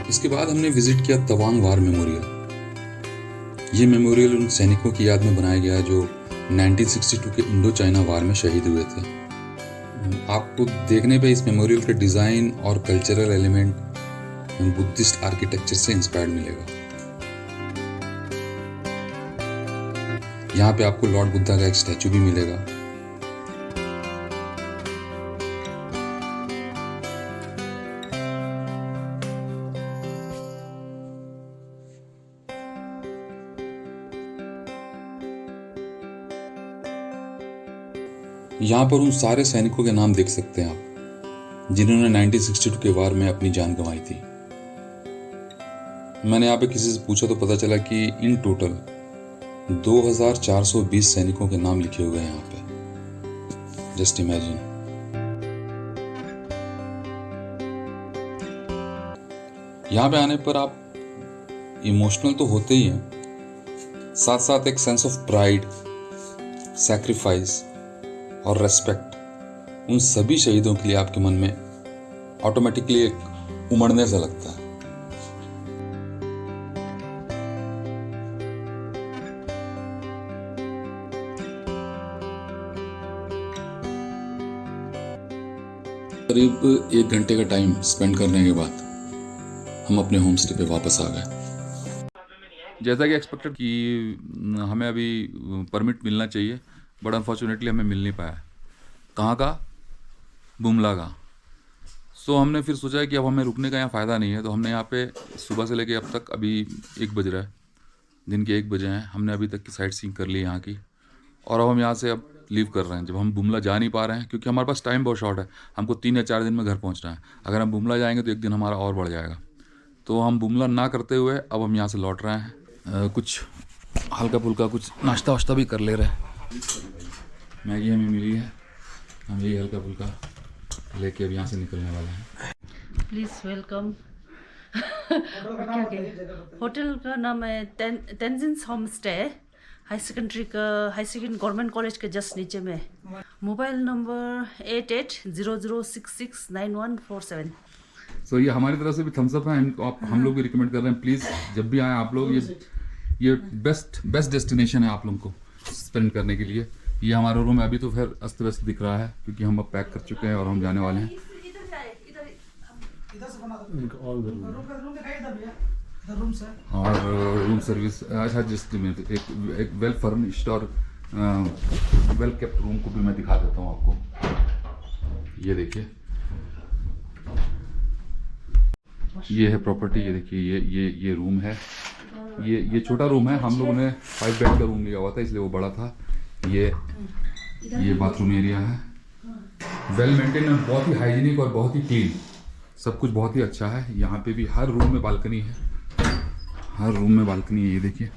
इसके बाद हमने विजिट किया तवांग वार मेमोरियल। ये मेमोरियल उन सैनिकों की याद में बनाया गया जो 1962 के इंडो चाइना वार में शहीद हुए थे। आपको देखने पे इस मेमोरियल के डिजाइन और कल्चरल एलिमेंट बुद्धिस्ट आर्किटेक्चर से इंस्पायर्ड मिलेगा। यहाँ पे आपको लॉर्ड बुद्धा का एक स्टैचू भी मिलेगा। यहाँ पर उन सारे सैनिकों के नाम देख सकते हैं आप जिन्होंने 1962 के वार में अपनी जान गंवाई थी। मैंने यहाँ पे किसी से पूछा तो पता चला कि इन टोटल 2420 सैनिकों के नाम लिखे हुए हैं यहाँ पे। Just imagine. यहाँ पे आने पर आप इमोशनल तो होते ही हैं, साथ साथ एक सेंस ऑफ प्राइड, सैक्रिफाइस और रेस्पेक्ट उन सभी शहीदों के लिए आपके मन में ऑटोमेटिकली एक उमड़ने सा लगता है। करीब 1 घंटे का टाइम स्पेंड करने के बाद हम अपने होम स्टे पे वापस आ गए। जैसा कि एक्सपेक्टेड कि हमें अभी परमिट मिलना चाहिए, बट अनफॉर्चुनेटली हमें मिल नहीं पाया। कहाँ का? बुमला का। सो हमने फिर सोचा कि अब हमें रुकने का यहाँ फ़ायदा नहीं है, तो हमने यहाँ पे सुबह से लेके अब तक, अभी 1 बज रहा है, दिन के 1 बजे हैं, हमने अभी तक की साइट सीइंग कर ली यहाँ की। और अब हम यहाँ से अब लीव कर रहे हैं, जब हम बुमला जा नहीं पा रहे हैं क्योंकि हमारे पास टाइम बहुत शॉर्ट है, हमको 3 या 4 दिन में घर पहुंचना है। अगर हम बुमला जाएंगे तो एक दिन हमारा और बढ़ जाएगा, तो हम बुमला ना करते हुए अब हम यहाँ से लौट रहे हैं। कुछ हल्का फुल्का कुछ नाश्ता वाश्ता भी कर ले रहे हैं। मैगी हमें मिली है, हम यही हल्का फुल्का लेके अब यहाँ से निकलने वाले हैं। Please welcome. क्या कहें, होटल का नाम है Tenzin's home stay, high secondary government college के जस्ट नीचे में। Mobile number 8800669147। सो ये हमारी तरफ से भी थम्स अप है, हम लोग भी रिकमेंड कर रहे हैं, प्लीज़ जब भी आए आप लोग, ये बेस्ट डेस्टिनेशन है आप लोगों को स्पेंड करने के लिए। ये हमारा रूम है, अभी तो फिर अस्त व्यस्त दिख रहा है क्योंकि हम अब पैक कर चुके हैं और हम जाने वाले हैं। और रूम सर्विस अच्छा, जस्ट मिनट, एक वेल फर्निश्ड और वेल केप्ट रूम को भी मैं दिखा देता हूँ आपको। ये देखिए, ये है प्रॉपर्टी, ये देखिए, ये रूम है। ये छोटा रूम है, हम लोगों ने 5 बेड का रूम लिया हुआ था इसलिए वो बड़ा था। ये बाथरूम एरिया है, वेल मेंटेन और बहुत ही हाइजीनिक और बहुत ही क्लीन, सब कुछ बहुत ही अच्छा है। यहाँ पे भी हर रूम में बालकनी है, हर रूम में बालकनी है। ये देखिए,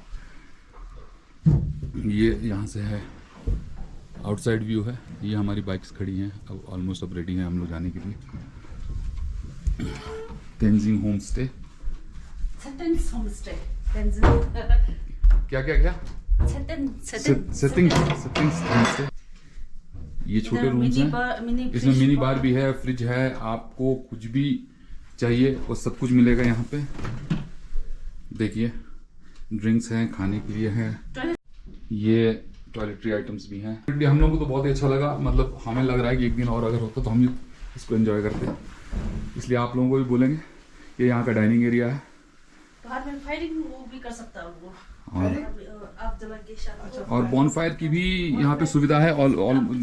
ये यहाँ से है आउटसाइड व्यू है। ये हमारी बाइक्स खड़ी हैं, अब ऑलमोस्ट अब रेडी हैं हम लोग जाने के लिए। तेंजिंग होम स्टे, क्या क्या क्या सेटिंग होम स्टे। ये छोटे रूम्स हैं, इसमें मिनी बार भी है, फ्रिज है, आपको कुछ भी चाहिए वो सब कुछ मिलेगा यहाँ पे। देखिए, ड्रिंक्स हैं, खाने के लिए है, ये टॉयलेटरी आइटम्स भी हैं। हम लोगों को तो बहुत ही अच्छा लगा, मतलब हमें लग रहा है कि एक दिन और अगर होता तो हम इसको एंजॉय करते, इसलिए आप लोगों को भी बोलेंगे। ये यहाँ का डाइनिंग एरिया है, बाहर में फायरिंग वो भी कर सकता है वो, आप जला के शाम और बॉनफायर की भी यहाँ पे सुविधा है।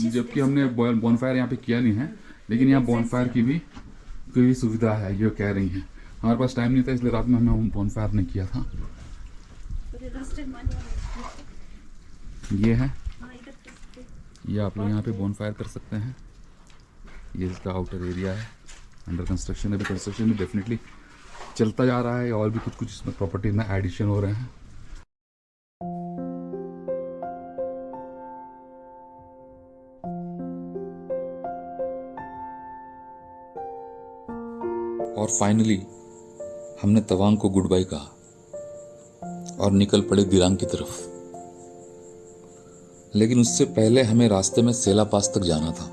जबकि हमने बॉनफायर यहाँ पे किया नहीं है, लेकिन यहाँ बॉनफायर की भी कोई सुविधा है, ये कह रही हैं। हमारे पास टाइम नहीं था इसलिए रात में हमने बॉनफायर नहीं किया था। ये है, ये आप लोग यहाँ पे बॉनफायर कर सकते हैं। ये इसका आउटर एरिया है, अंडर कंस्ट्रक्शन है, अभी कंस्ट्रक्शन भी डेफिनेटली चलता जा रहा है, और भी कुछ इसमें प्रॉपर्टी में एडिशन हो रहे हैं। और फाइनली हमने तवांग को गुड बाय कहा और निकल पड़े दिरांग की तरफ। लेकिन उससे पहले हमें रास्ते में सेला पास तक जाना था,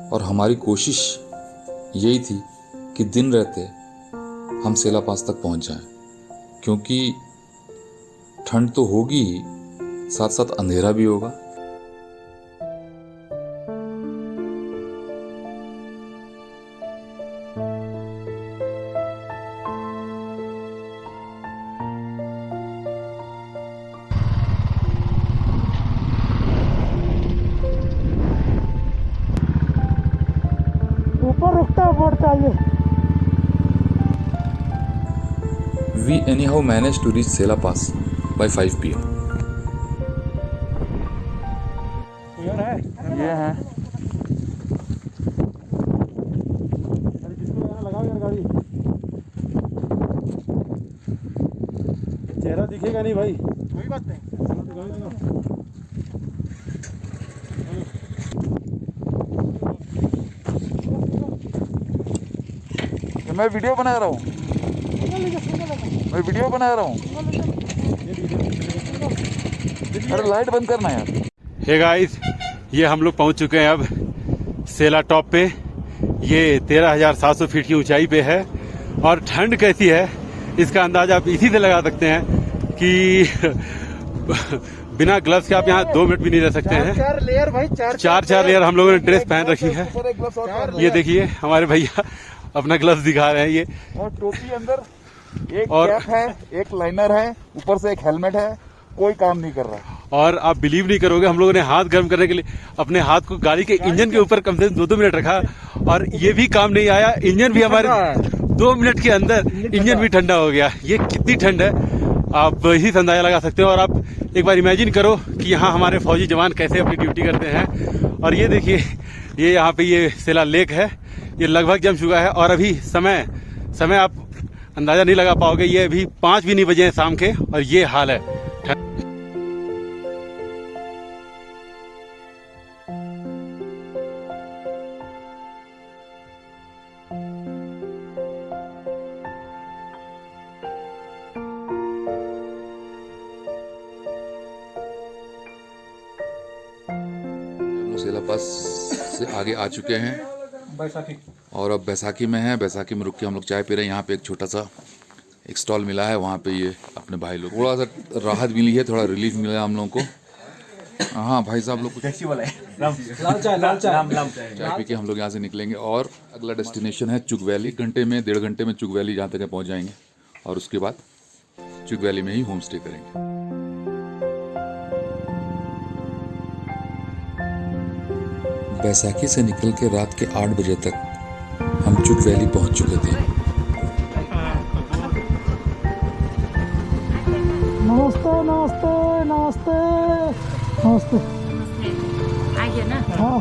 और हमारी कोशिश यही थी कि दिन रहते हम सेला पास तक पहुंच जाएं, क्योंकि ठंड तो होगी ही, साथ साथ अंधेरा भी होगा। ऊपर रुकता है बोर्ड चाहिए। We anyhow managed to reach Sela Pass by 5 PM. ये है, लगाओ यार गाड़ी, चेहरा दिखेगा नहीं भाई, कोई बात नहीं। मैं वीडियो बना रहा हूँ, मैं वीडियो बना रहा हूँ। अरे लाइट बंद करना यार। हे गाइस, ये हम लोग पहुंच चुके हैं अब सेला टॉप पे। ये 13,700 फीट की ऊंचाई पे है, और ठंड कैसी है इसका अंदाजा आप इसी से लगा सकते हैं कि बिना ग्लव्स के आप यहाँ 2 मिनट भी नहीं रह सकते हैं। 4 लेयर भाई, 4 लेयर हम लोगों ने ड्रेस पहन रखी है। ये देखिए हमारे भैया अपना ग्लव्स दिखा रहे हैं। ये और टोपी अंदर, एक और कैप है, एक लाइनर है, ऊपर से एक हेलमेट है, कोई काम नहीं कर रहा। और आप बिलीव नहीं करोगे, हम लोगों ने हाथ गर्म करने के लिए अपने हाथ को गाड़ी के इंजन के ऊपर कम से कम 2-2 मिनट रखा, और ये भी काम नहीं आया। इंजन भी हमारे 2 मिनट के अंदर इंजन भी ठंडा हो गया। ये कितनी ठंड है आप इसी से अंदाजा लगा सकते हो। और आप एक बार इमेजिन करो कि यहाँ हमारे फौजी जवान कैसे अपनी ड्यूटी करते हैं। और ये देखिए, ये यहाँ पे ये सेला लेक है, ये लगभग जम चुका है और अभी समय आप अंदाज़ा नहीं लगा पाओगे, ये अभी 5 भी नहीं बजे हैं शाम के और ये हाल है। सेला पास से आगे आ चुके हैं और अब बैसाखी में है। बैसाखी में रुक के हम लोग चाय पी रहे हैं। यहाँ पे एक छोटा सा एक स्टॉल मिला है, वहाँ पे ये अपने भाई लोग, थोड़ा सा राहत मिली है, थोड़ा रिलीफ मिला है हम लोगों को। हाँ भाई साहब लोग चाय पी के हम लोग यहाँ से निकलेंगे और अगला डेस्टिनेशन है चुग वैली। 1.5 घंटे में चुग वैली जहाँ तक पहुँच जाएंगे और उसके बाद चुग वैली में ही होम स्टे करेंगे। बैसाखी से निकल के रात के 8 बजे तक हम चुग वैली पहुंच चुके थे। नमस्ते नमस्ते नमस्ते नमस्ते। आ गया ना? हाँ,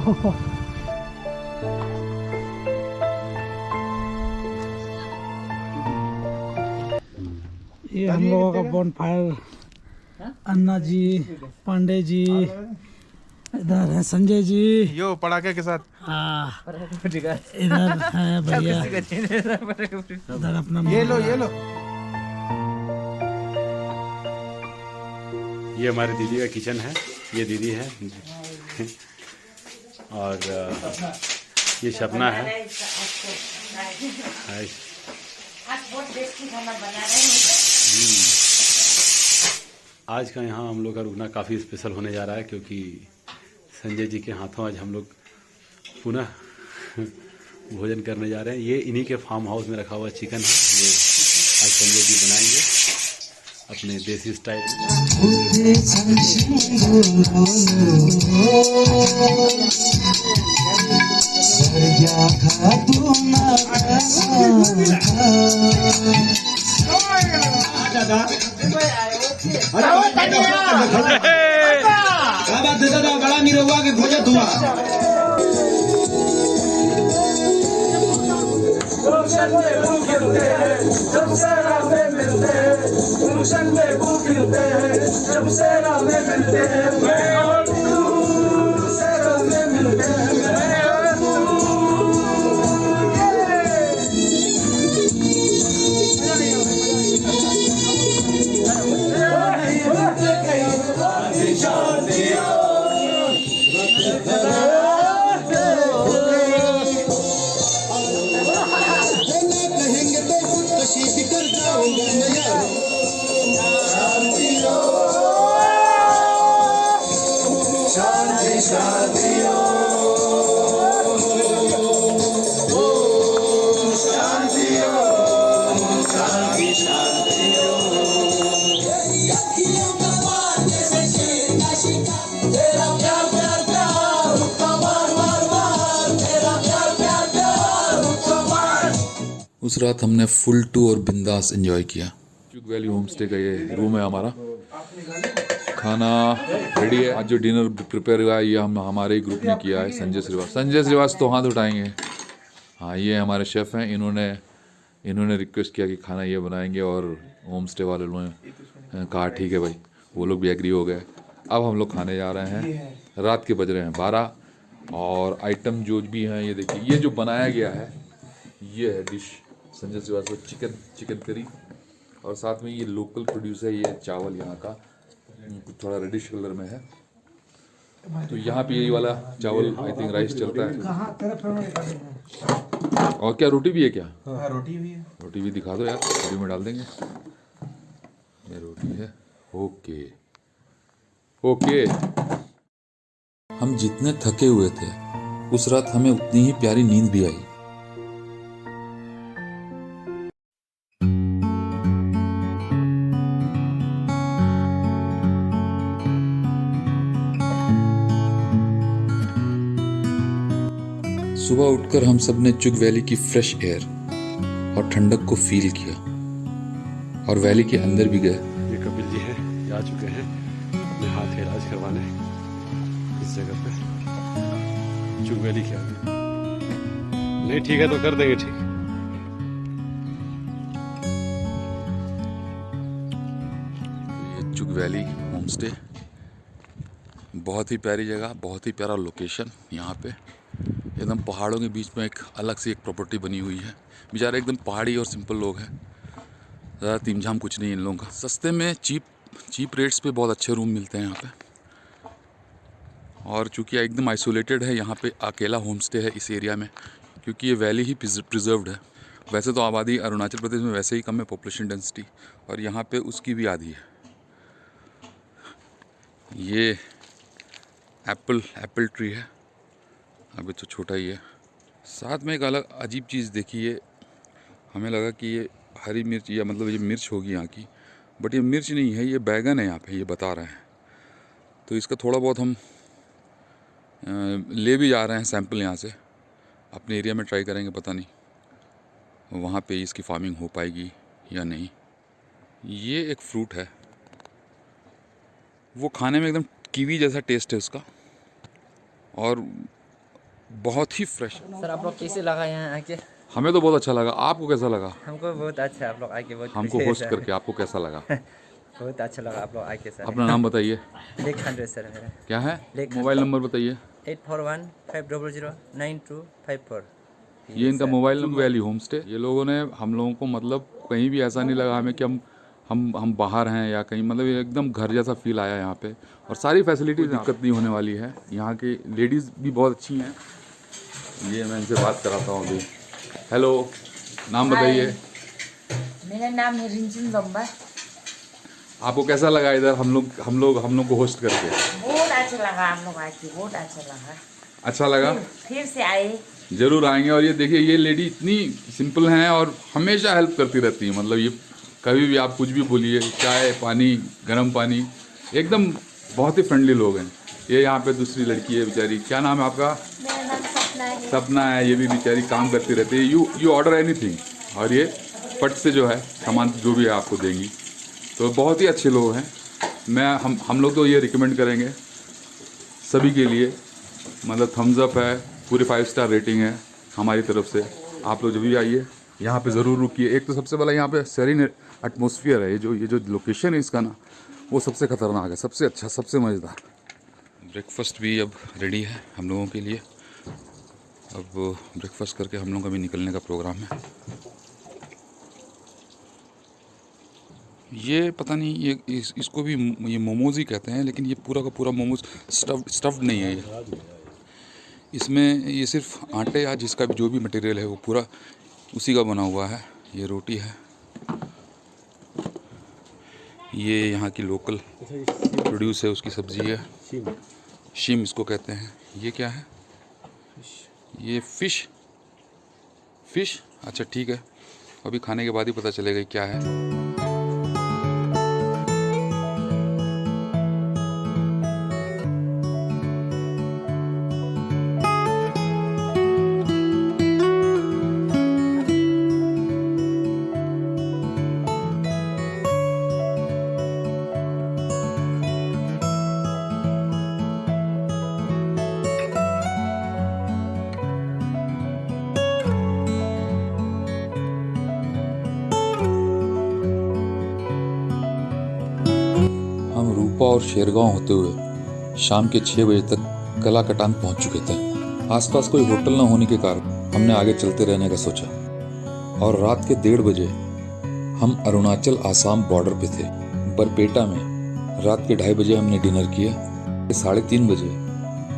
ये हम लोगों का बॉनफायर। अन्ना जी, पांडे जी, इधर है संजय जी, यो पटाखे के साथ। हाँ इधर है भैया, इधर अपना ये लो ये हमारे दीदी का किचन है, ये दीदी है और ये सपना है। हाय। आज का यहाँ हम लोग का रुकना काफ़ी स्पेशल होने जा रहा है क्योंकि संजय जी के हाथों आज हम लोग पुनः भोजन करने जा रहे हैं। ये इन्हीं के फार्म हाउस में रखा हुआ चिकन है, ये आज संजय जी बनाएंगे अपने देसी स्टाइल बड़ा निरहुआ के खोजत हुआ। उस रात हमने फुल टू और बिंदास एंजॉय किया। चुग वैली होम स्टे का ये रूम है हमारा। खाना रेडी है। आज जो डिनर प्रिपेयर हुआ है ये हम हमारे ही ग्रुप ने किया है। संजय श्रीवास्तव तो हाथ उठाएंगे। हाँ, ये हमारे शेफ़ हैं। इन्होंने रिक्वेस्ट किया कि खाना ये बनाएंगे और होम स्टे वाले लोगों ने कहा ठीक है भाई, वो लोग भी एग्री हो गए। अब हम लोग खाने जा रहे हैं। रात के बज रहे हैं 12 और आइटम जो भी हैं ये देखिए, ये जो बनाया गया है ये है dish Sanjay Srivastava chicken curry और साथ में ये लोकल प्रोड्यूस है। ये चावल यहाँ का थोड़ा रेडिश कलर में है। तो यहाँ पे यही वाला चावल आई थिंक राइस चलता है। और क्या रोटी भी है क्या? हाँ, रोटी भी है। रोटी भी दिखा दो यार, वीडियो में डाल देंगे। ये रोटी है। ओके। हम जितने थके हुए थे उस रात हमें उतनी ही प्यारी नींद भी आई। सुबह उठकर हम सब ने चुग वैली की फ्रेश एयर और ठंडक को फील किया और वैली के अंदर भी गए। ये कपिल जी हैं, जा चुके हैं मसाज करवाने इस जगह पे चुग वैली के आगे। नहीं ठीक है तो कर देंगे ठीक। ये चुग वैली होम स्टे, बहुत ही प्यारी जगह, बहुत ही प्यारा लोकेशन। यहाँ पे एकदम पहाड़ों के बीच में एक अलग सी एक प्रॉपर्टी बनी हुई है। बेचारे एकदम पहाड़ी और सिंपल लोग हैं, ज़्यादा तीमझाम कुछ नहीं इन लोगों का। सस्ते में चीप रेट्स पे बहुत अच्छे रूम मिलते हैं यहाँ पे। और चूँकि एकदम आइसोलेटेड है, यहाँ पे अकेला होम स्टे है इस एरिया में, क्योंकि ये वैली ही प्रिजर्व्ड है। वैसे तो आबादी अरुणाचल प्रदेश में वैसे ही कम है पॉपुलेशन डेंसिटी, और यहाँ पे उसकी भी आधी है। ये एप्पल ट्री है, अभी तो छोटा ही है। साथ में एक अलग अजीब चीज़ देखी है, हमें लगा कि ये हरी मिर्च या मतलब ये मिर्च होगी यहाँ की, बट ये मिर्च नहीं है, ये बैगन है यहाँ पे, ये बता रहे हैं। तो इसका थोड़ा बहुत हम ले भी जा रहे हैं सैंपल यहाँ से, अपने एरिया में ट्राई करेंगे, पता नहीं वहाँ पे इसकी फार्मिंग हो पाएगी या नहीं। ये एक फ्रूट है, वो खाने में एकदम कीवी जैसा टेस्ट है उसका, और बहुत ही फ्रेश। सर आप लोग कैसे लगा यहाँ आके? हमें तो बहुत अच्छा लगा, आपको कैसा लगा? हमको बहुत अच्छा, आप लोग आके बहुत हमको खुशी है होस्ट सर। करके आपको कैसा लगा? बहुत अच्छा लगा आप लोग आके सर। अपना नाम बताइए। लेक 100 सर मेरा। क्या है? लेक मोबाइल नंबर बताइए। 8415009254। ये इनका mobile number. Valley home stay, ये लोगों ने हम लोगों को मतलब कहीं भी ऐसा नहीं लगा हमें कि हम बाहर हैं या कहीं, मतलब ये एकदम घर जैसा फील आया यहाँ पे, और सारी फैसिलिटीज दिक्कत नहीं होने वाली है। यहाँ की लेडीज़ भी बहुत अच्छी हैं। ये मैं इनसे बात कराता हूँ अभी। हेलो, नाम बताइए। मेरा नाम है रिंचिन लंबा। आपको कैसा लगा इधर हम लोग को होस्ट करके? बहुत अच्छा लगा, हम लोग आके बहुत अच्छा लगा। अच्छा लगा? फिर से आए। जरूर आएंगे। और ये देखिए, ये लेडी इतनी सिंपल हैं और हमेशा हेल्प करती रहती है। मतलब ये कभी भी आप कुछ भी बोलिए, चाय पानी गर्म पानी, एकदम बहुत ही फ्रेंडली लोग हैं। ये यहाँ पे दूसरी लड़की है बेचारी, क्या नाम है आपका? मेरा नाम सपना है। सपना है। ये भी बेचारी काम करती रहती है। यू ऑर्डर एनीथिंग, और ये फट से जो है सामान जो भी है आपको देंगी। तो बहुत ही अच्छे लोग हैं। हम लोग तो ये रिकमेंड करेंगे सभी के लिए, मतलब थम्स अप है, पूरे 5 स्टार रेटिंग है हमारी तरफ से। आप लोग जब भी आइए यहाँ पे ज़रूर रुकिए। एक तो सबसे पहला यहाँ पे सेरीन एटमॉस्फेयर है। ये जो लोकेशन है इसका ना, वो सबसे ख़तरनाक है, सबसे अच्छा, सबसे मज़ेदार। ब्रेकफास्ट भी अब रेडी है हम लोगों के लिए। अब ब्रेकफास्ट करके हम लोगों का भी निकलने का प्रोग्राम है। ये पता नहीं, ये इसको भी ये मोमोज ही कहते हैं, लेकिन ये पूरा का पूरा मोमोज स्टफ्ड नहीं है। ये इसमें ये सिर्फ आटे या जिसका भी जो भी मटेरियल है वो पूरा उसी का बना हुआ है। ये रोटी है, ये यहाँ की लोकल प्रोड्यूस है, उसकी सब्ज़ी है, शीम इसको कहते हैं। ये क्या है? ये फ़िश। अच्छा ठीक है, अभी खाने के बाद ही पता चलेगा क्या है। रूपा और शेरगांव होते हुए शाम के 6 बजे तक कलाकटान पहुंच चुके थे। आसपास कोई होटल न होने के कारण हमने आगे चलते रहने का सोचा, और रात के 1:30 बजे हम अरुणाचल आसाम बॉर्डर पे थे। बरपेटा में रात के 2:30 बजे हमने डिनर किया। 3:30 बजे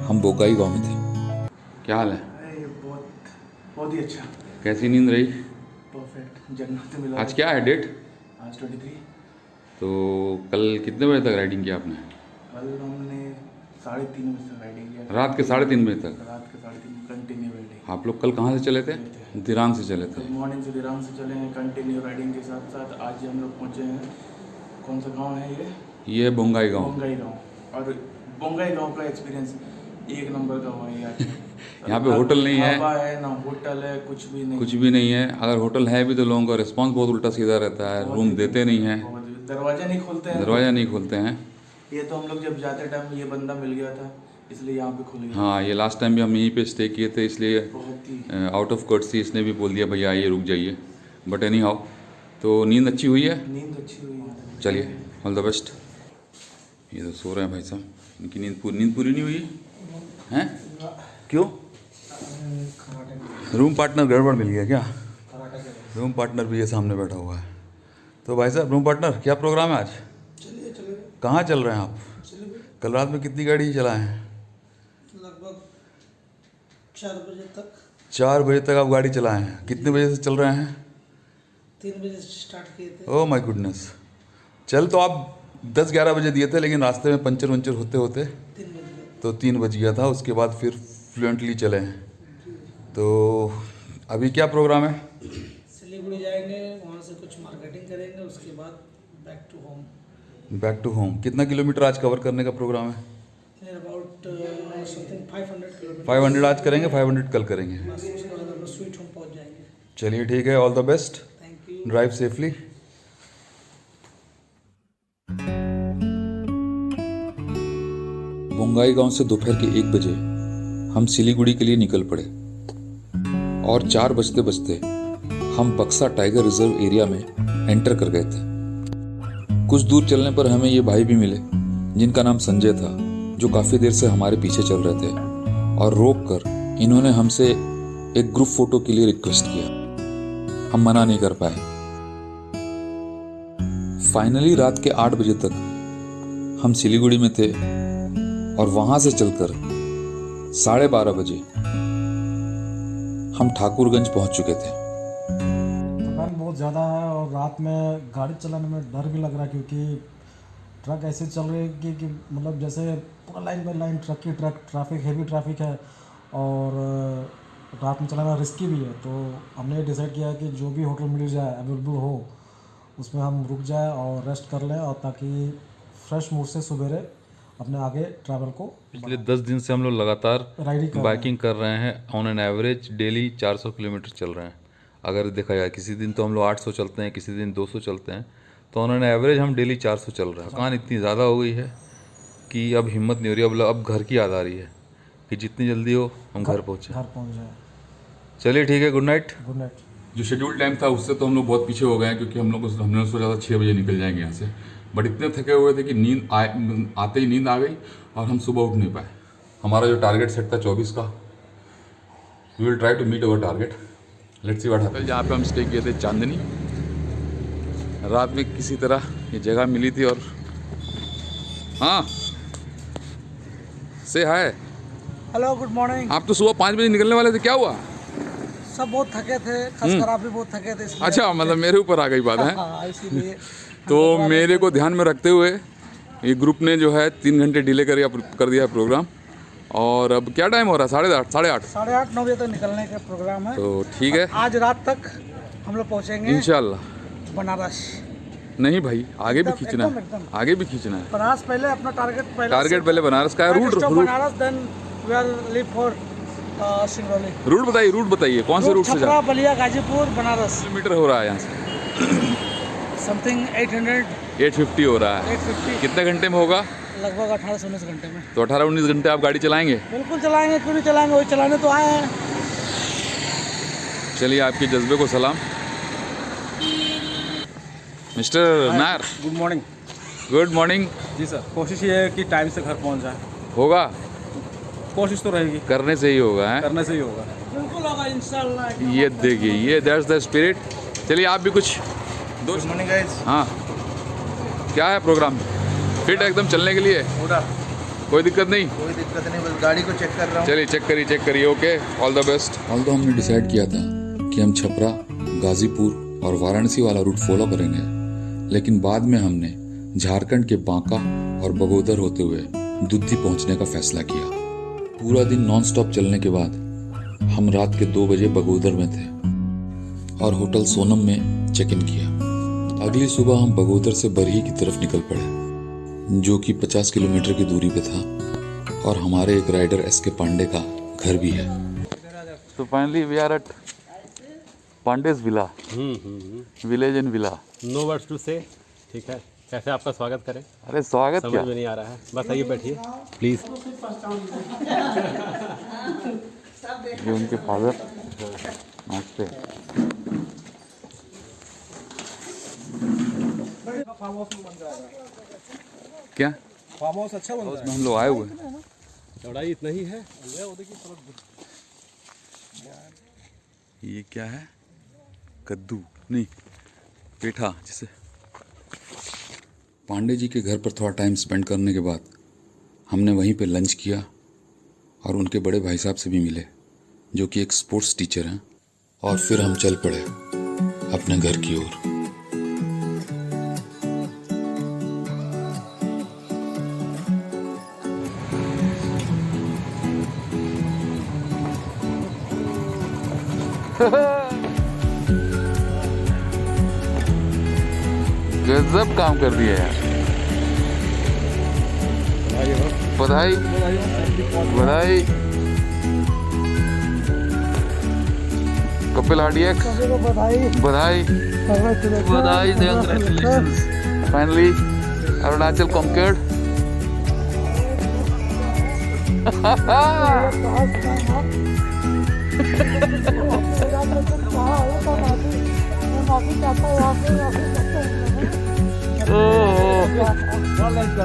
हम बोगाई गांव में थे। क्या हाल है? बहुत ही अच्छा। कैसी नींद रही? परफेक्ट, जन्नत मिला। आज क्या है डेट? आज 23। तो कल कितने बजे तक राइडिंग किया आपने? कल हमने 3:30 बजे तक राइडिंग किया। रात के 3:30 बजे तक? रात के 3:30 कंटिन्यू राइडिंग। आप लोग कल कहाँ से चले थे? दिरांग से चले थे। मॉर्निंग से दिरांग से चले हैं कंटिन्यू राइडिंग के साथ साथ। आज हम लोग पहुँचे हैं, कौन सा गाँव है ये? ये बोंगाई गाँव। बोंगाई गाँव। और बोंगाई गाँव का एक्सपीरियंस एक नंबर का हुआ यार। यहाँ पे होटल नहीं है, ना होटल है, कुछ भी नहीं है। अगर होटल है भी तो लोगों का रिस्पांस बहुत उल्टा सीधा रहता है, रूम देते नहीं हैं, दरवाजा नहीं खोलते हैं। ये तो हम लोग जब जाते टाइम ये बंदा मिल गया था, इसलिए यहाँ पे खुल गया। हाँ, ये लास्ट टाइम भी हम यहीं पे स्टे किए थे, इसलिए बहुत ही आउट ऑफ कर्टसी इसने भी बोल दिया भैया आइए रुक जाइए। बट एनी हाउ, तो नींद अच्छी हुई है? नींद अच्छी हुई है। चलिए, ऑल द बेस्ट। ये तो सो रहे हैं भाई साहब, इनकी नींद पूरी नहीं हुई हैं? क्यों? रूम पार्टनर गड़बड़ मिल गया क्या? रूम पार्टनर भी ये सामने बैठा हुआ है। तो भाई साहब, रूम पार्टनर क्या प्रोग्राम है आज? चलिए चलिए। कहाँ चल रहे हैं आप? कल रात में कितनी गाड़ी चलाए हैं? लगभग 4 बजे तक। 4 बजे तक आप गाड़ी चलाए हैं? कितने बजे से चल रहे हैं? 3 बजे से स्टार्ट किए थे। Oh my goodness. चल तो आप 10-11 बजे दिए थे, लेकिन रास्ते में पंचर वंचर होते होते 3 बजे। तो 3 बज गया था। उसके बाद फिर फ्लुएंटली चले हैं। तो अभी क्या प्रोग्राम है? सिलीगुड़ी जाएंगे, वहाँ से कुछ मार्केटिंग करेंगे, उसके बाद back to home. Back to home. कितना किलोमीटर आज कवर करने का प्रोग्राम है? About something 500 kilometre. 500 आज करेंगे, 500 कल करेंगे। बस उसके बाद हम लोग स्वीट होम पहुँच जाएंगे। चलिए ठीक है, all the best, thank you. Drive safely. Bongaigaon से दोपहर के 1 बजे हम सिलीगुड़ी के लिए निकल पड़े और 4 बजते बजते हम बक्सा टाइगर रिजर्व एरिया में एंटर कर गए थे। कुछ दूर चलने पर हमें ये भाई भी मिले जिनका नाम संजय था, जो काफ़ी देर से हमारे पीछे चल रहे थे, और रोक कर इन्होंने हमसे एक ग्रुप फोटो के लिए रिक्वेस्ट किया। हम मना नहीं कर पाए। फाइनली रात के 8 बजे तक हम सिलीगुड़ी में थे और वहां से चलकर 12:30 बजे हम ठाकुरगंज पहुंच चुके थे। थकान बहुत ज़्यादा है और रात में गाड़ी चलाने में डर भी लग रहा है, क्योंकि ट्रक ऐसे चल रहे हैं कि मतलब जैसे पूरा line by line truck he truck, traffic heavy traffic है और रात में चलाना रिस्की भी है। तो हमने डिसाइड किया कि जो भी होटल मिल जाए अवेलेबल हो उसमें हम रुक जाए और रेस्ट कर लें, और ताकि फ्रेश मूड से सवेरे अपने आगे ट्रैवल को। पिछले 10 दिन से हम लोग लगातार राइडिंग बाइकिंग कर रहे हैं। On an average daily 400 kilometre चल रहे हैं। अगर देखा जाए, किसी दिन तो हम लोग 800 चलते हैं, किसी दिन 200 चलते हैं, तो ऑन एन एवरेज हम डेली 400 चल रहे हैं। थकान इतनी ज़्यादा हो गई है कि अब हिम्मत नहीं हो रही। अब घर की याद आ रही है कि जितनी जल्दी हो हम घर पहुँचे। जाए। चलिए ठीक है, गुड नाइट। Good night. जो शेड्यूल टाइम था उससे तो हम लोग बहुत पीछे हो गए हैं, क्योंकि हमने सोचा था 6 बजे निकल जाएंगे यहाँ से। बट इतने थके हुए थे कि आते ही नींद आ गई और हम सुबह उठ नहीं पाए। हमारा जो टारगेट सेट था 24 का, we will try to meet our target. Let's see what happens. जहाँ पे हम स्टे किए थे चांदनी, रात में किसी तरह ये जगह मिली थी। और हाँ, से हाय। Hello, good morning. आप तो सुबह 5 बजे निकलने वाले थे, क्या हुआ? सब बहुत थके थे, खासकर आप भी बहुत थके थे इसलिए। अच्छा, मतलब मेरे ऊपर आ गई बात है। हाँ, इसीलिए तो मेरे को ध्यान में रखते हुए ये ग्रुप ने जो है 3 घंटे डिले कर दिया प्रोग्राम। और अब क्या टाइम हो रहा है? 8:30, 8:30, 8:30, 9 बजे तक निकलने का प्रोग्राम है। तो ठीक है, आज रात तक हम लोग पहुँचेंगे इंशाल्लाह। बनारस। नहीं भाई, आगे भी खींचना है, एकदम। आगे भी खींचना है। बनारस पहले, अपना टारगेट पहले बनारस का है। Route Banaras, then we are leave for Singrauli. Route बताइए कौन से रूट से छपरा, बलिया, गाजीपुर, बनारस। किलोमीटर हो रहा है यहाँ से? समथिंग 850 हो रहा है। 850 कितने घंटे में होगा? लगभग 18 से 19 घंटे में। तो 18-19 घंटे आप गाड़ी चलाएंगे? बिल्कुल चलाएंगे, क्यों नहीं चलाएंगे, वही चलाने तो आए हैं। चलिए, आपके जज्बे को सलाम। Mister Nair, good morning. Good morning. जी सर, कोशिश ये है कि टाइम से घर पहुंच जाए। होगा, कोशिश तो रहेगी, करने से ही होगा है। करने से ही होगा। बिल्कुल होगा इंशाल्लाह। ये देखिए, ये दैट्स द स्पिरिट। चलिए, आप भी कुछ गुड मॉर्निंग गाइस। हाँ, क्या है प्रोग्राम? फिट है एकदम चलने के लिए? पूरा कोई दिक्कत नहीं? कोई दिक्कत नहीं, बस गाड़ी को चेक कर रहा हूँ। चलिए चेक करिए। Okay, all the best. Although हमने डिसाइड किया था कि हम छपरा, गाजीपुर और वाराणसी वाला रूट फॉलो करेंगे, लेकिन बाद में हमने झारखंड के बांका और बगोदर होते हुए दुद्धी पहुंचने का फैसला किया। पूरा दिन नॉन स्टॉप चलने के बाद हम रात के 2 बजे बगोदर में थे और होटल सोनम में चेक इन किया। अगली सुबह हम बगोदर से बरही की तरफ निकल पड़े, जो कि 50 किलोमीटर की दूरी पे था, और हमारे एक राइडर एस.के. पांडे का घर भी है। तो finally we are at Pandey's villa, village in villa. No words to say, ठीक है। कैसे आपका स्वागत करें, अरे स्वागत समझ क्या, में नहीं आ रहा है। बस आइए बैठिए प्लीज़। ये उनके फादर नमस्ते। क्या फार्म हाउस अच्छा बन उसमें हम लोग आए हुए हैं। चौड़ाई इतना ही है। ये क्या है, कद्दू नहीं पेठा जिसे। पांडे जी के घर पर थोड़ा टाइम स्पेंड करने के बाद हमने वहीं पे लंच किया और उनके बड़े भाई साहब से भी मिले जो कि एक स्पोर्ट्स टीचर हैं, और फिर हम चल पड़े अपने घर की ओर। गजब काम कर दिया यार, बधाई बधाई। कपिल RDX बधाई बधाई, फाइनली अरुणाचल कॉन्कर्ड। कर